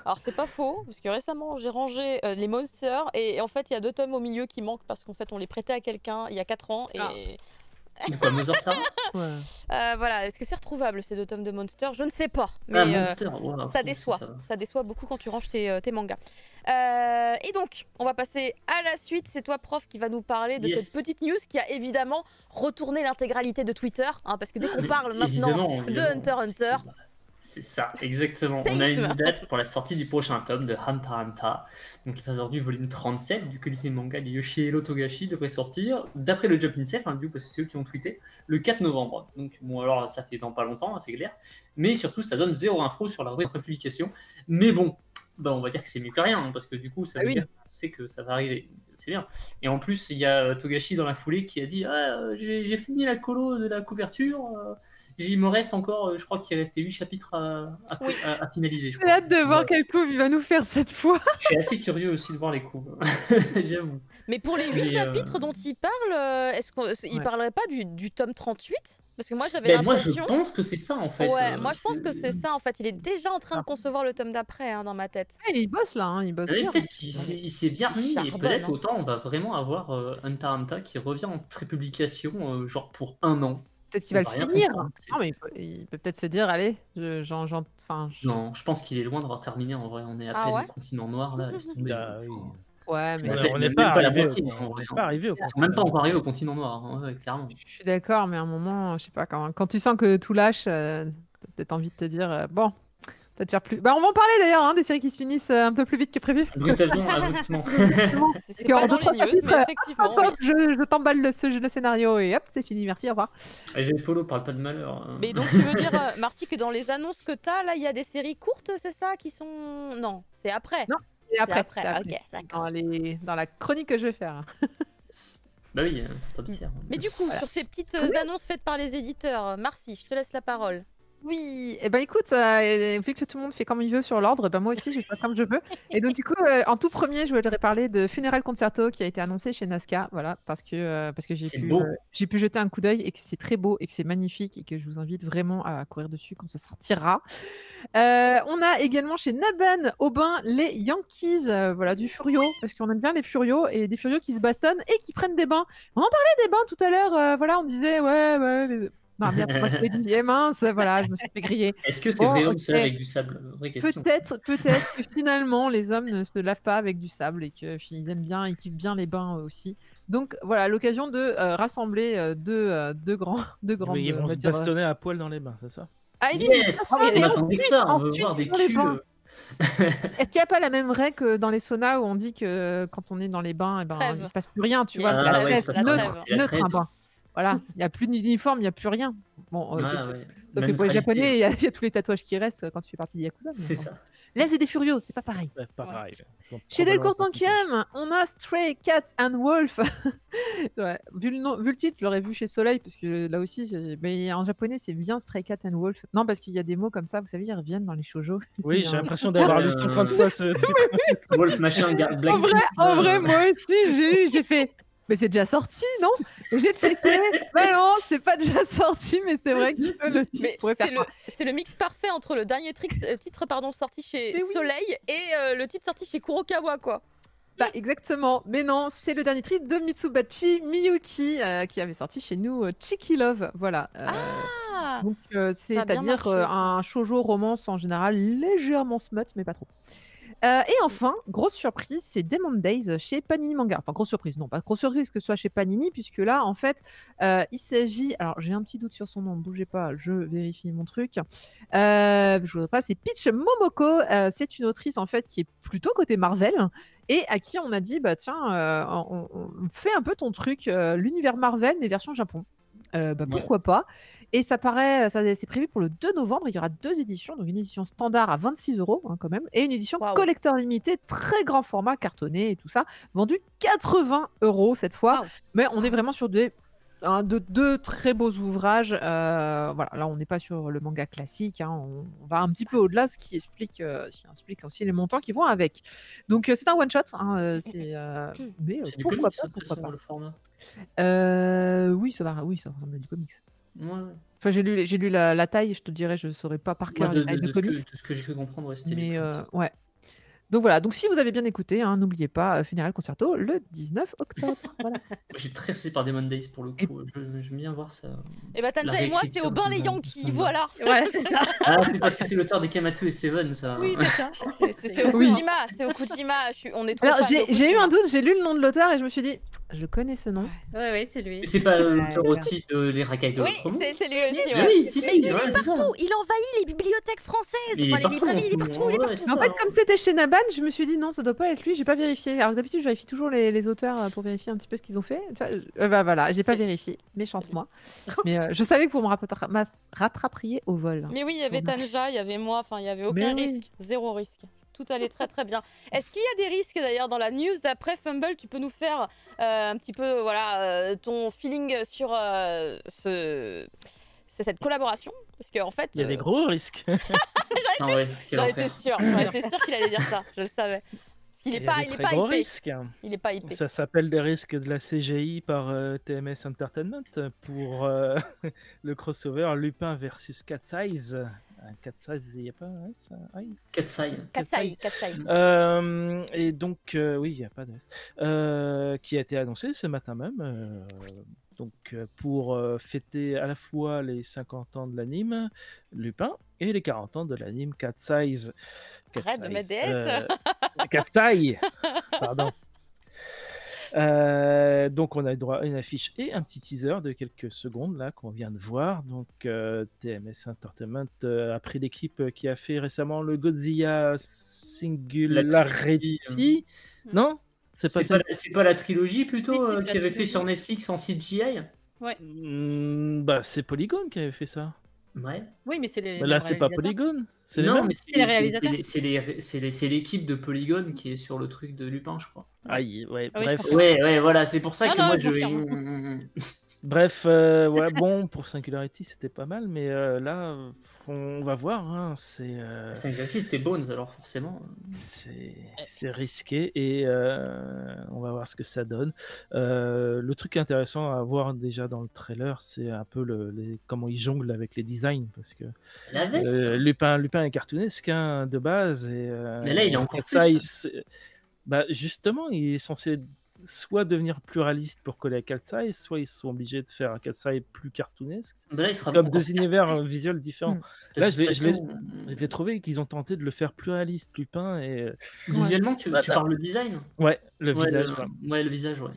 Alors c'est pas faux, parce que récemment j'ai rangé les Monsters et en fait il y a 2 tomes au milieu qui manquent parce qu'en fait on les prêtait à quelqu'un il y a 4 ans et Ah. De quoi, Mother Sarah Ouais. voilà, est-ce que c'est retrouvable ces 2 tomes de Monsters? Je ne sais pas, mais Ah, Monster, wow, ça déçoit, va. ça déçoit beaucoup quand tu ranges tes mangas. Et donc on va passer à la suite, c'est toi prof qui va nous parler de Yes. cette petite news qui a évidemment retourné l'intégralité de Twitter, hein, parce que dès qu'on Mais parle maintenant évidemment, de Hunter x Hunter. C'est ça, exactement. On a Séisme. une date pour la sortie du prochain tome de Hunter x Hunter. Donc le trésor du volume 37 du Konisei Manga de Yoshihiro Togashi devrait sortir, d'après le Jump Insef, hein, du coup, parce que c'est eux qui ont tweeté, le 4 novembre. Donc bon, alors ça fait dans pas longtemps, hein, c'est clair. Mais surtout, ça donne zéro info sur la vraie publication. Mais bon, bah, on va dire que c'est mieux que rien, hein, parce que du coup, ça Ah veut oui. dire qu'on sait que ça va arriver. C'est bien. Et en plus, il y a Togashi dans la foulée qui a dit j'ai fini la colo de la couverture. Il me reste encore, je crois qu'il restait 8 chapitres Oui. à finaliser. J'ai hâte de voir quelle couve il va nous faire cette fois. Je suis assez curieux aussi de voir les couves, j'avoue. Mais pour les 8 Mais, chapitres dont il parle, est-ce qu'il Ouais. parlerait pas du tome 38? Parce que moi j'avais Ben, moi, je l'impression... pense que c'est ça en fait. Ouais, moi je pense que c'est ça en fait. Il est déjà en train de concevoir le tome d'après hein, dans ma tête. Il bosse là, hein, il bosse Ouais, bien. peut-être qu'il s'est bien Il remis et charbonne, peut-être hein. autant on va vraiment avoir Hunter x Hunter qui revient en prépublication genre pour 1 an. Peut-être qu'il va On le va rien finir. comprendre, c'est- Non, mais il peut peut-être se dire, allez, Non, je pense qu'il est loin d'avoir terminé en vrai. On est à Ah peine ouais au continent noir là. laisse tomber. Ah, oui. Ouais, mais Ouais, On même n'est pas pas la arrivé. moitié, On en vrai, n'est hein. pas arrivé au Ils sont même pas continent. encore arrivés au continent noir, hein, ouais, clairement. je suis d'accord, mais à un moment, je sais pas, quand tu sens que tout lâche, t'as peut-être envie de te dire, bon, peut-être faire plus. Bah, on va en parler d'ailleurs, hein, des séries qui se finissent un peu plus vite que prévu. Brutalement, abruptement. C'est Et en pas dans 2-3 les news, chapitres, mais effectivement. oui. Hop, je t'emballe le scénario et hop, c'est fini, merci, au revoir. J'ai Polo parle pas de malheur. Mais donc tu veux dire, Marcy, que dans les annonces que t'as, là, il y a des séries courtes, c'est ça, qui sont... Non, c'est après. Non, Et C'est après, après. c'est après. Ok, d'accord. Dans la chronique que je vais faire. Bah oui, t'observes. Mais du coup, Voilà. sur ces petites annonces faites par les éditeurs, Marcy, je te laisse la parole. Oui, et ben écoute, vu que tout le monde fait comme il veut sur l'ordre, ben moi aussi je fais comme je veux. Et donc du coup, en tout premier, je voudrais parler de Funeral Concerto qui a été annoncé chez Nazca, voilà, parce que C'est beau. j'ai pu jeter un coup d'œil et que c'est très beau et que c'est magnifique et que je vous invite vraiment à courir dessus quand ça sortira. On a également chez Naban Aubin les Yankees, voilà, du Furio, parce qu'on aime bien les Furios et des Furios qui se bastonnent et qui prennent des bains. On en parlait des bains tout à l'heure, voilà, on disait ouais. Non, merde, moi je l'ai dit, eh mince, voilà, je me suis fait griller. Est-ce que c'est Bon, vrai homme ok. seul avec du sable? Vraie question. Peut-être que finalement les hommes ne se lavent pas avec du sable et qu'ils aiment bien, ils kiffent bien les bains aussi. Donc voilà, l'occasion de rassembler deux grandes. Mais ils on vont va se dire, bastonner à poil dans les bains, c'est ça? Ah, ils disent, Yes! ah, mais On attendait que ça, on veut ensuite, voir des ils font les culs. bains. Est-ce qu'il n'y a pas la même règle que dans les saunas où on dit que quand on est dans les bains, eh ben, Trêve. il ne se passe plus rien, tu Yes, vois, la c'est la trêve, trêve, c'est la neutre, trêve. C'est la neutre trêve. un bain. Voilà, il n'y a plus d'uniforme, il n'y a plus rien. Bon, Ouais, sauf ouais. que Même pour les neutralité. Japonais, il y a tous les tatouages qui restent quand tu fais partie des Yakuza. mais C'est bon. ça. Là, c'est des Furios, c'est pas pareil. Ouais, pas Ouais. pareil. Ils ont Chez probablement Delcourt pas compris. Tankiam, on a Stray Cat and Wolf. Ouais, vu le titre, je l'aurais vu chez Soleil, parce que là aussi, mais en japonais, c'est bien Stray Cat and Wolf. Non, parce qu'il y a des mots comme ça, vous savez, ils reviennent dans les shoujo. Oui, Il y a j'ai un- l'impression d'avoir lu Euh, 130 fois ce titre. Wolf, machin, Black En vrai, moi aussi, j'ai fait. Mais c'est déjà sorti, non? Et j'ai checké. Mais non, c'est pas déjà sorti, mais c'est vrai que le titre Mais pourrait faire c'est le mix parfait entre le dernier titre sorti chez Mais oui. Soleil et le titre sorti chez Kurokawa, quoi. Bah exactement, mais non, c'est le dernier titre de Mitsubachi Miyuki qui avait sorti chez nous Cheeky Love, voilà. Ah, Donc ça a bien c'est-à-dire marché, ça. un shoujo romance en général légèrement smut, mais pas trop. Et enfin, grosse surprise, c'est Demon Days chez Panini Manga. Enfin, grosse surprise, non, pas grosse surprise que ce soit chez Panini, puisque là, en fait, il s'agit. Alors, j'ai un petit doute sur son nom, bougez pas, je vérifie mon truc. Je voudrais pas, c'est Peach Momoko. C'est une autrice, en fait, qui est plutôt côté Marvel et à qui on a dit, bah tiens, on fait un peu ton truc, l'univers Marvel, mais version Japon. Bah, Ouais. pourquoi pas. Et ça paraît, c'est prévu pour le 2 novembre. Il y aura 2 éditions, donc une édition standard à 26 € hein, quand même, et une édition Waouh. collector limitée, très grand format, cartonné et tout ça, vendu 80 € cette fois. Waouh. Mais on est vraiment sur deux très beaux ouvrages. Voilà, là on n'est pas sur le manga classique, hein, on va un petit peu au-delà, ce qui explique aussi les montants qui vont avec. Donc c'est un one shot, hein, mais C'est du pourquoi comics, pas, de toute pourquoi façon, pas. le format. Oui, ça ressemble à du comics. Ouais, ouais. Enfin, j'ai lu la taille, je te dirais, je saurais pas par Moi, cœur les tailles de comics, de ce que j'ai pu comprendre, ouais, c'était du mais comics. ouais. Donc voilà, donc si vous avez bien écouté, hein, n'oubliez pas Funeral Concerto le 19 octobre. Voilà. Moi, je suis très stressé par Demon Days pour le Et- coup. J'aime bien voir ça. Et bah, Tanja et moi, c'est au bain les réécriture Yankees, de- voilà. Voilà, c'est ça. Ah, c'est parce que c'est l'auteur des Kamatsu et Seven, ça. Oui, c'est ça. C'est Okujima, c'est Okujima. On est trop Alors fans j'ai eu d'Okujima. un doute, j'ai lu le nom de l'auteur et je me suis dit, je connais ce nom. Ouais, ouais, c'est lui. Mais c'est pas l'auteur Ouais. aussi de Les Racailles de Oui, Promo. c'est lui aussi. Mais Ouais. oui, si, Mais si, il ouais, est c'est ça. partout, il envahit les bibliothèques françaises, Il est enfin les partout, librairies, en il est ce partout, moment, il est ouais, partout. c'est En ça. fait, comme c'était chez Naban, je me suis dit non, ça doit pas être lui, j'ai pas vérifié. Alors que d'habitude, je vérifie toujours les auteurs pour vérifier un petit peu ce qu'ils ont fait. Tu vois, bah voilà, j'ai pas C'est- vérifié, méchante moi. Mais je savais que vous me rattraperiez au vol. Mais oui, il y avait Bon, Tanja, il y avait moi, enfin il y avait Mais aucun oui. risque, zéro risque. Tout allait très très bien. Est-ce qu'il y a des risques d'ailleurs dans la news d'après Fumble? Tu peux nous faire un petit peu voilà ton feeling sur cette collaboration? Parce qu'en fait, Il y a des gros risques. Ah ouais, quel j'en enfer. étais sûre, j'en étais sûre qu'il allait dire ça, je le savais. Parce qu'il Il est y a pas, des il est très pas gros hypé. risques. Il est pas hypé. Ça s'appelle des risques de la CGI par TMS Entertainment pour le crossover Lupin versus Cat's Eyes. Cat's Eyes, il n'y a pas ça oui. Katsai. Katsai. Et donc, oui, il n'y a pas de risque. Qui a été annoncé ce matin même. Donc, pour fêter à la fois les 50 ans de l'anime Lupin et les 40 ans de l'anime Cat's Eyes. Arrête de mettre des S. Cat's Eye, pardon. Donc on a eu droit à une affiche et un petit teaser de quelques secondes là qu'on vient de voir. Donc TMS Entertainment a pris l'équipe qui a fait récemment le Godzilla Singularity. Non, c'est pas ça. C'est pas la trilogie plutôt Si, c'est la qu'il avait fait trilogie. sur Netflix en CGI? Bah c'est Polygon qui avait fait ça. Ouais. Oui, mais c'est les. Bah, là mêmes c'est pas réalisateurs. Polygon. C'est les Non, mêmes. mais les réalisateurs. c'est l'équipe de Polygon qui est sur le truc de Lupin, je crois. Aïe, ouais, Ah oui, je bref. comprends. Ouais, voilà, c'est pour ça Non, que non, moi je je. confirme. Bref, ouais, bon, pour Singularity, c'était pas mal, mais là, on va voir. Hein, c'est Singularity, c'était Bones, alors forcément. c'est risqué et on va voir ce que ça donne. Le truc intéressant à voir déjà dans le trailer, c'est un peu comment ils jonglent avec les designs, parce que La veste. Lupin est cartoonesque hein, de base, et Mais là, il est encore Cat's Eye, plus. bah, justement, il est censé soit devenir plus réaliste pour coller à Cat's Eye, soit ils sont obligés de faire un Cat's Eye plus cartoonesque, Bah là, il sera comme encore deux univers plus. visuels différents. Mm. Là, De je toute l'ai façon, trouvé qu'ils ont tenté de le faire plus réaliste, Lupin, et visuellement, tu Bah, parles le design? ouais, le Ouais, visage. ouais, le visage, ouais.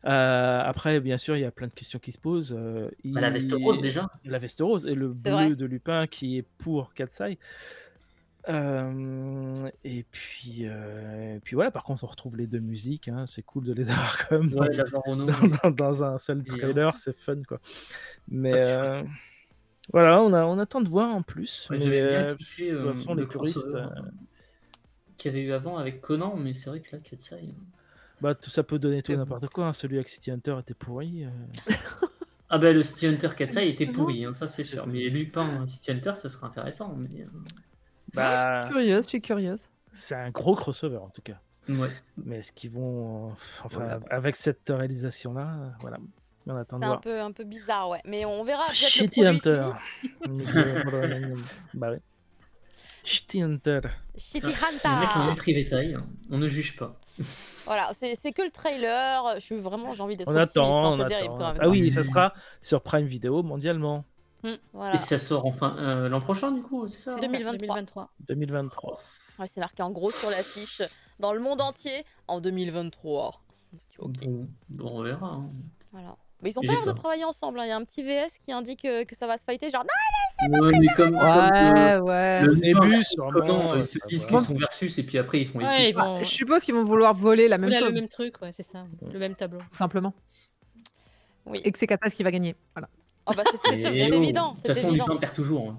Après, bien sûr, il y a plein de questions qui se posent. Bah, la veste rose déjà. La veste rose et le C'est bleu vrai. de Lupin qui est pour Cat's Eye. Et puis voilà, par contre, on retrouve les deux musiques. Hein, c'est cool de les avoir quand même Ouais, d'avoir Renault. dans un seul Et, trailer, c'est fun quoi. Mais Ça, c'est voilà, on attend de voir en plus. Ouais, mais j'avais bien kiffé de toute façon, les le puristes, crossover qu'il y avait eu avant avec Conan, mais c'est vrai que là, Katsai. bah, tout ça peut donner tout et Et n'importe quoi. Hein. Celui avec City Hunter était pourri. Ah bah le City Hunter Katsai était Non. pourri, hein, ça c'est sûr. Mais Lupin City Hunter, ce serait intéressant. Mais... Bah, Je suis curieuse. c'est un gros crossover en tout cas. Ouais. Mais est-ce qu'ils vont, enfin, Voilà. avec cette réalisation-là, voilà, on attend C'est de voir. un peu bizarre, ouais. Mais on verra. Peut-être le Shitty produit Hunter. fini. Bah ouais. Shitty Hunter. Shitty Les mecs ont Hanta. mépris Vétail, on ne juge pas. Voilà, c'est que le trailer. J'ai envie d'être On optimiste, attend, hein, on c'est terrible quand attend. même. Ah ça. oui, ça sera sur Prime Video mondialement, Voilà. Et ça sort enfin l'an prochain, du coup, c'est ça? C'est 2023. 2023. 2023. Ouais, c'est marqué en gros sur l'affiche dans le monde entier en 2023. Ok, Bon, on verra. Hein. voilà. Mais ils ont J'ai pas l'air de peur. travailler ensemble. Hein. Il y a un petit VS qui indique que ça va se fighter. Genre, Ouais, mais comme Ouais. le début, début, sûrement, ils se ça disent va. qu'ils sont versus et puis après ils font Ouais, équipe. ils vont... Je suppose qu'ils vont vouloir voler la même Voilà, chose, le même truc, ouais, c'est ça. Le même tableau. tout simplement. oui. Et que c'est Katas qui va gagner. Voilà. Oh, bah, c'est Et évident. De toute C'est façon, évident. Lupin perd toujours. Hein.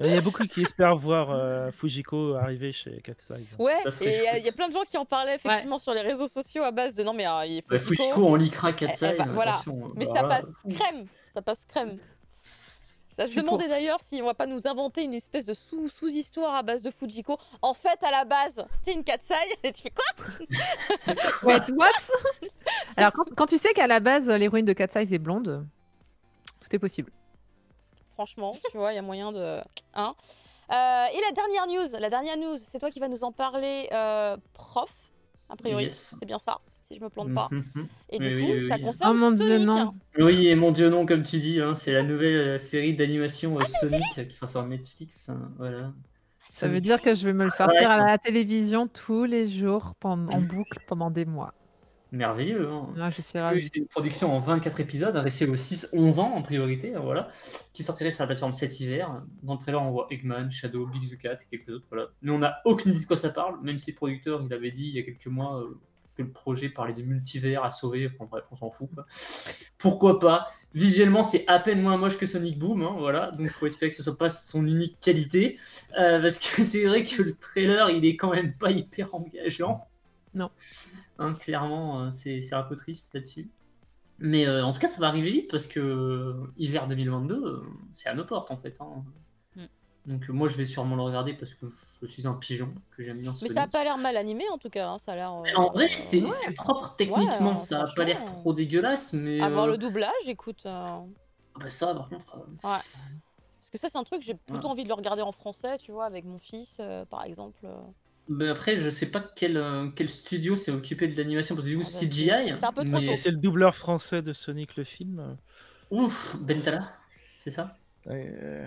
Il y a beaucoup qui espèrent voir Fujiko arriver chez Cat Size. Ouais, Ça serait et il y chouette. a plein de gens qui en parlaient effectivement sur les réseaux sociaux à base de non mais il faut Fujiko en lycra 4 elle va- voilà. attention. Mais bah, ça voilà. passe crème, ça passe crème. Ça se suis demandait pour. d'ailleurs si on va pas nous inventer une espèce de sous-histoire à base de Fujiko. En fait, à la base, c'était une Katsai. Et tu fais quoi? Wait, what? Alors, quand tu sais qu'à la base, l'héroïne de Cat Size est blonde, tout est possible. Franchement, tu vois, il y a moyen de... Hein. Et la dernière news, c'est toi qui vas nous en parler, prof, a priori, Yes. c'est bien ça, si je me plante pas. Mhm. Et Oui, du coup, oui, ça oui. concerne Oh mon Dieu, Sonic. non. Oui, et mon Dieu, non, comme tu dis, hein, c'est la nouvelle série d'animation Sonic qui sort sur Netflix. Voilà. Ça veut dire que je vais me le faire dire à la télévision tous les jours en boucle pendant des mois. Merveilleux. Hein. Ah, je suis Oui, ravie. c'est une production en 24 épisodes, adressée aux 6-11 ans en priorité, voilà, qui sortirait sur la plateforme cet hiver. Dans le trailer, on voit Eggman, Shadow, Big the Cat et quelques autres. Voilà. Mais on n'a aucune idée de quoi ça parle, même si le producteur il avait dit il y a quelques mois que le projet parlait de multivers à sauver. Enfin bref, on s'en fout. Quoi. Pourquoi pas? Visuellement, c'est à peine moins moche que Sonic Boom, hein, voilà. Donc, il faut espérer que ce soit pas son unique qualité, parce que c'est vrai que le trailer, il est quand même pas hyper engageant. Non. Hein, clairement, c'est un peu triste là-dessus. Mais en tout cas, ça va arriver vite parce que hiver 2022, c'est à nos portes en fait. Hein. Donc moi, je vais sûrement le regarder parce que je suis un pigeon que j'aime bien. Mais ça a pas l'air mal animé en tout cas, hein, ça a l'air... En vrai, c'est propre techniquement, Ouais, ça a pas l'air franchement, trop dégueulasse, mais... Avoir le doublage, écoute... Bah ça, par contre... Ouais. Parce que ça, c'est un truc, j'ai plutôt envie de le regarder en français, tu vois, avec mon fils, par exemple. Mais après, je sais pas quel studio s'est occupé de l'animation, parce que du coup, Ah bah, CGI... c'est un peu trop mais- tôt. C'est le doubleur français de Sonic le film. Ouf, Bentala, c'est ça? Euh,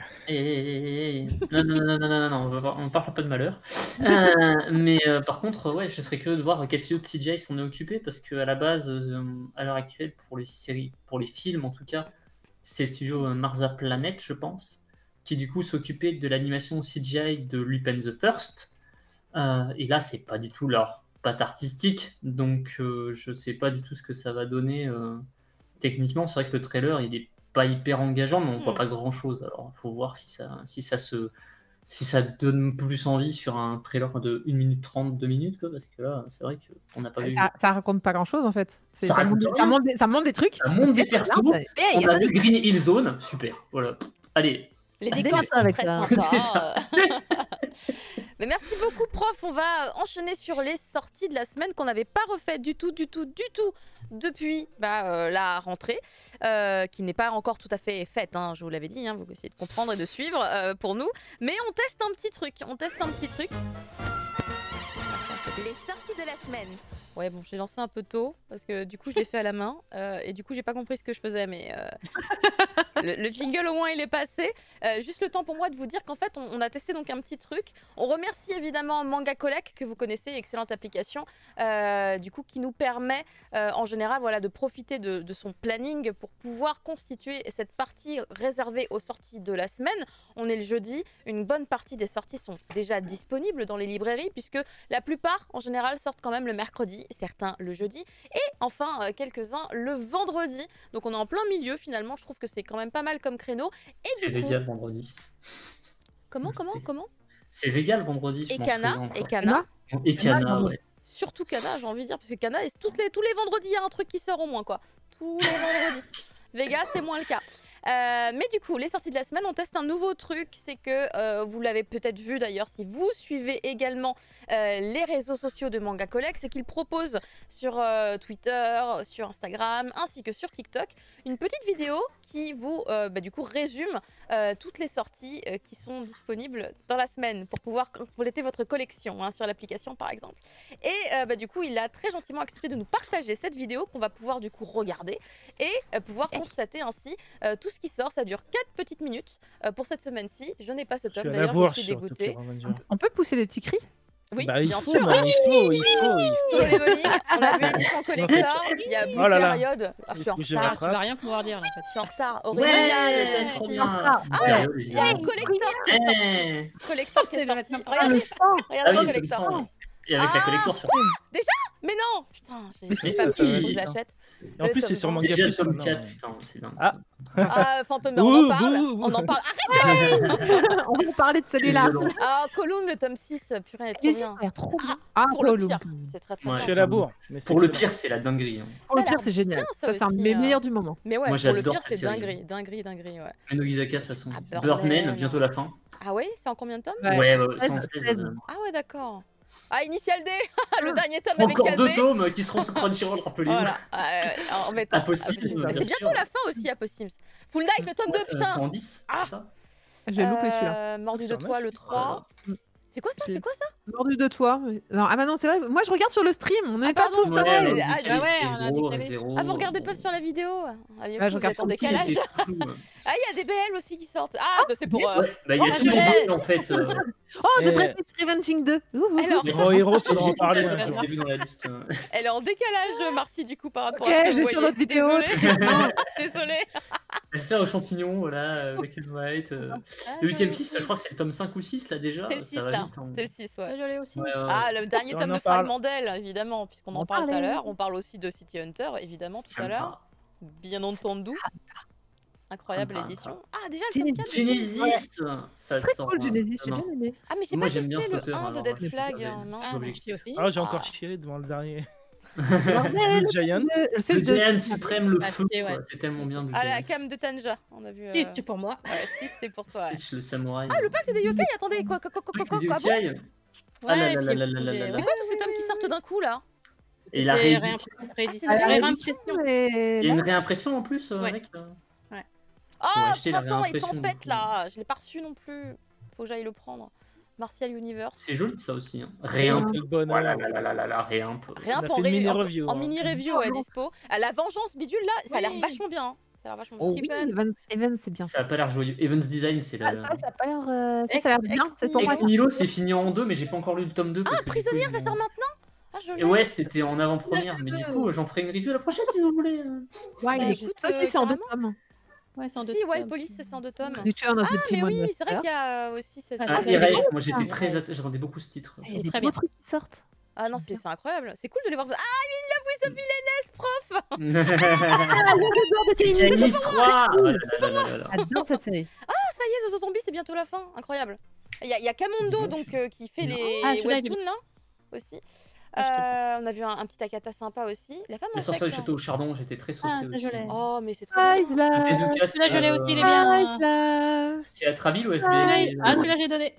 Non, on parle pas de malheur. Mais par contre, ouais, je serais curieux de voir quel studio de CGI s'en est occupé, parce qu'à la base, à l'heure actuelle, pour les séries, pour les films en tout cas, c'est le studio Marza Planet, je pense, qui du coup s'occupait de l'animation CGI de Lupin the First. Et là, c'est pas du tout leur patte artistique, donc je sais pas du tout ce que ça va donner techniquement. C'est vrai que le trailer, il est pas hyper engageant, mais on voit pas grand chose. Alors, il faut voir si ça donne plus envie sur un trailer de 1 minute 30, 2 minutes, quoi, parce que là, c'est vrai qu'on n'a pas vu. Ça raconte pas grand chose en fait. Ça raconte rien. Ça monte des trucs. Ça monte des persos. Regarde, il y On a a vu Sonic. Green Hill Zone, super. Voilà. Allez. Les Ah, décors c'est sont avec très ça. sympas. C'est ça. Mais merci beaucoup, prof. On va enchaîner sur les sorties de la semaine qu'on n'avait pas refait du tout depuis la rentrée, qui n'est pas encore tout à fait faite. Hein, je vous l'avais dit, hein, vous essayez de comprendre et de suivre pour nous. Mais on teste un petit truc. Les sorties de la semaine. Ouais, bon, j'ai lancé un peu tôt parce que du coup, je l'ai fait à la main et du coup, j'ai pas compris ce que je faisais, mais le jingle au moins il est passé. Juste le temps pour moi de vous dire qu'en fait, on a testé donc un petit truc. On remercie évidemment Manga Collect que vous connaissez, excellente application, du coup qui nous permet en général voilà de profiter de son planning pour pouvoir constituer cette partie réservée aux sorties de la semaine. On est le jeudi, une bonne partie des sorties sont déjà disponibles dans les librairies puisque la plupart en général sortent quand même le mercredi, certains le jeudi et enfin quelques-uns le vendredi. Donc on est en plein milieu finalement, je trouve que c'est quand même pas mal comme créneau. Et C'est du coup, Vega le vendredi. comment C'est Vega le vendredi. je Et m'en Kana, souviens encore. et Kana. Et Kana, ouais. Surtout Kana, j'ai envie de dire, parce que Kana, tous les vendredis, il y a un truc qui sort au moins, quoi. Tous les vendredis. Vega, c'est moins le cas. Mais du coup, les sorties de la semaine, on teste un nouveau truc. C'est que, vous l'avez peut-être vu d'ailleurs, si vous suivez également les réseaux sociaux de Manga Collect, c'est qu'ils proposent sur Twitter, sur Instagram, ainsi que sur TikTok, une petite vidéo qui vous du coup résume toutes les sorties qui sont disponibles dans la semaine pour pouvoir compléter votre collection sur l'application par exemple. Et du coup il a très gentiment accepté de nous partager cette vidéo qu'on va pouvoir du coup regarder et pouvoir constater ainsi tout ce qui sort. Ça dure 4 petites minutes pour cette semaine-ci. Je n'ai pas ce Je suis tome à la d'ailleurs, je bourre suis sur dégoûtée. Tokyo Revenger. On peut pousser des petits cris? Oui, Bah, il bien faut, sûr. man, il faut. Solo Leveling, on a vu l'édition collector, il y a Blue Oh là là. Period. Ah, je suis en Du coup, j'ai retard, ma Ah, tu frappe. vas rien pouvoir dire là, en fait. je suis en retard. Ouais, Aurélia, le trop tome 6. bien. Ah, Sérieux, Il y a un collector qui est sorti. Eh. Collector qui est C'est le sorti. maintenant. Ah, Regardez, le sport! Ah regardez oui, le le tome collector. 100. Et avec la Ah. collector surtout. Mais non, putain, Mais j'ai si, pas ça pris, va faut que je vite, hein. l'achète. Et en plus, c'est sur tome Manga Déjà le Plus tome maintenant. 4, putain, c'est dingue. Ah. Ah, Fantôme, on en parle. Ouh, On en parle. Arrête. On va parler de celui-là. violent. Ah, Column, le tome 6, purée, elle est trop Lui aussi, bien. ça a l'air trop bien. Ah, Pour le Gollum. pire, c'est très très Ouais. Je bien. suis à la bourre. Mais c'est Pour le excellent. pire, c'est la dinguerie. Hein. Pour le Ça a pire, l'air c'est génial. bien, ça Ça, c'est un de aussi, mes meilleurs du moment. Mais ouais, Moi, pour le j'adore pire, cette c'est série. dinguerie, ouais. Et Nogizaka, de toute façon. Ah, Birdman, Birdman. bientôt la fin. Ah ouais, c'est en combien de tomes? Ouais, 16, 116. 16. Ah ouais, d'accord. Ah, Initial D, le dernier tome avec Encore 2 Kazé. tomes qui seront sur Crunchyroll, rappelez-vous. Voilà, embêtant. Impossible, Impossible. bien C'est bientôt sûr. la fin aussi, Impossible. Full Night, le tome 2, putain. 110, Ah. c'est ça. J'ai loupé celui-là. Mordu de C'est un toi, neuf. le 3. C'est quoi ça? J'ai- C'est quoi ça? Mordu de toi. Non, ah bah non, c'est vrai. Moi, je regarde sur le stream. On n'est pas pardon. tous Ouais, pareils. ouais. Ah, décalé, ouais, Space on a Bro, décalé. Zero, Ah, vous regardez pas sur la vidéo? Ah, du coup, je vous regarde êtes en sur le décalage. C'est flou. Ah, il y a des BL aussi qui sortent. Ah, ça c'est pour. Ouais, bah, il y a Oh, tout le je monde en fait. Oh, The Eh. Brave Revenging 2. Alors, Les Hero, ça doit en parler. J'ai un jour. vu dans la liste. elle est en décalage, Marcy, du coup, par rapport Ok, à ce que je vous l'ai sur voyez. notre vidéo. Désolée. Désolée. Elle sert aux champignons, voilà, Black and White. Le 8ème fils, je crois que c'est le tome 5 ou 6 là déjà. C'est le ça 6 va là. vite, hein. C'était le 6, ouais. Ça, je l'ai aussi. Ouais, ouais. Ah, le dernier On tome en de parle. Fragment d'elle, évidemment, puisqu'on en On parle tout à parlait. l'heure. On parle aussi de City Hunter, évidemment, tout à l'heure. Bien entendu. Incroyable Hunter, édition. Ah, déjà le tome 4. Genesis, ça Très sort. cool, Genesis. J'ai demain. bien aimé. Ah, mais j'ai Moi, pas j'aime bien testé cet le auteur, 1 de alors, Dead je Flag. vais- mince. Ah, Objectif. j'ai aussi. Ah, j'ai encore Ah. chialé devant le dernier. Bordel, Le Giant. C'est Le le 2. Giant Suprême, le Ah, feu, c'est- quoi. ouais. C'est tellement bien. Ah, la cam de Tanja, on a vu. Stitch pour moi. Ouais, Stitch, c'est pour toi. ouais. Stitch, le samouraï. Ah, le pacte des yokai, attendez, quoi, Du bon Yokai. Ah là Ouais, là puis là il y a là là des- là C'est là. quoi tous ces tomes qui sortent d'un coup là? Et la C'était réédition. réédition. Ah, c'est la Réimpression. Il y a une réimpression en plus, Ouais. mec. Oh, acheter la printemps et réimpression, tempête du coup. là, je l'ai pas reçu non plus. Faut que j'aille le prendre. Martial Universe. C'est joli ça aussi. Hein. Réimp. Quel bonheur. Voilà, la réimp. Rien On a pour fait une mini en review, en hein. mini review ouais, dispo. Ah, la vengeance bidule là, ça a l'air Oui. vachement bien. Hein. Ça a l'air vachement Oh bien. oui, Evan, c'est bien. Ça a pas l'air joyeux. Evans Design, c'est Ah, la. ça a pas l'air. Ça a l'air bien. Ex- C'est pour moi. Ex Nihilo, c'est fini en 2, mais j'ai pas encore lu le tome 2. Ah, prisonnière, ça sort maintenant? Ah, je Et l'ai. ouais, c'était en avant-première, mais du coup, j'en ferai une review la prochaine si vous voulez. Ouais, Bah, il est écoute, Ça aussi, c'est en deux carrément. tomes. Ouais, c'est en deux Si, Wild tomes. Police, c'est 102 tomes. Return of Ah, the mais Timon oui, c'est vrai Master. qu'il y a aussi cette. Ah, Ah, c'est Erase, bien. moi j'étais très. Erase. J'attendais beaucoup ce titre. Il y a des Très beaux bien. trucs qui sortent. Ah non, c'est incroyable. C'est cool de les voir. Ah, une love with the villainess, prof. Ah, le de Janis 3 Ah là là là là. J'adore cette série. Ah, ça y est, Zozo Zombie, c'est bientôt la fin. Incroyable. Il y a Kamondo donc qui fait les Ah, celui-là, il est webtoons là aussi. Ah, On a vu un petit Akata sympa aussi. La femme La sorcière du insecte. château au chardon, j'étais très saucé Ah, ça, je aussi. l'ai. Oh, mais c'est trop bien. Ice Love. Tezuka, Celui-là, je l'ai aussi, il est euh, bien. Ice Love. C'est à Trabil ou FB Ah, celui-là, j'ai donné.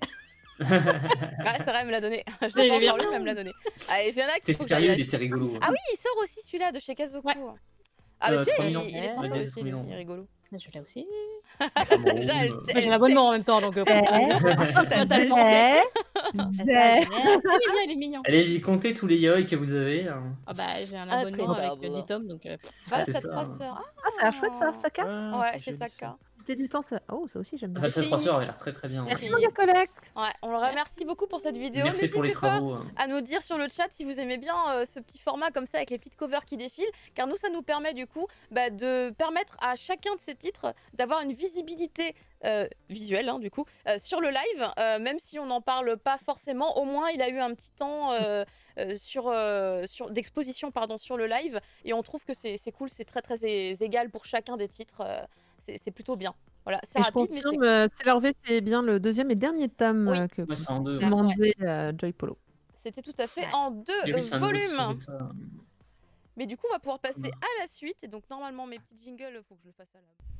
Ah, c'est vrai, elle me l'a donné. Je Il l'ai est pas bien. encore lu, mais elle me l'a donné. Ah, et il y en a qui T'es faut que sérieux, j'aille il était acheter. rigolo. Ah oui, il sort aussi celui-là de chez Kazoku. Ouais. Ah, mais celui-là, 3000 ans. il est sympa Ouais, aussi, 3000 ans. il est rigolo. Je l'ai aussi. J'ai J'ai l'abonnement en même temps, donc. T'as le nom. Il est mignon. Allez-y, comptez tous les yaoi que vous avez. Hein. Ah bah, j'ai un Ah, très abonnement avec drôle. 10 tomes, donc. Voilà, c'est cette ça. trois sœurs. Ah, ça a l'air chouette ça, Saka. Ouais, chez Saka. C'était du temps ça. Oh, ça aussi j'aime bien. Enfin, cette chez 3 sœurs, Inis. elle a l'air très très bien. Merci. Merci Manga Collect. Ouais, on le remercie beaucoup pour cette vidéo. Merci pour les N'hésitez pas travaux. hein. à nous dire sur le chat si vous aimez bien ce petit format comme ça avec les petites covers qui défilent, car nous ça nous permet du coup de permettre à chacun de ces titres d'avoir une visibilité visuelle du coup sur le live, même si on n'en parle pas forcément, au moins il a eu un petit temps d'exposition sur le live, et on trouve que c'est cool, c'est très très égal pour chacun des titres, c'est plutôt bien. Voilà, c'est Et je rapide mais c'est confirme, Sailor V, c'est bien le deuxième et dernier tome Oui. que Ouais, c'est en deux. demandait Joy Polo. c'était tout à fait en deux J'ai vu, c'est un nouveau volumes. sur Vita. Mais du coup, on va pouvoir passer à la suite. Et donc, normalement, mes petits jingles, il faut que je le fasse à la...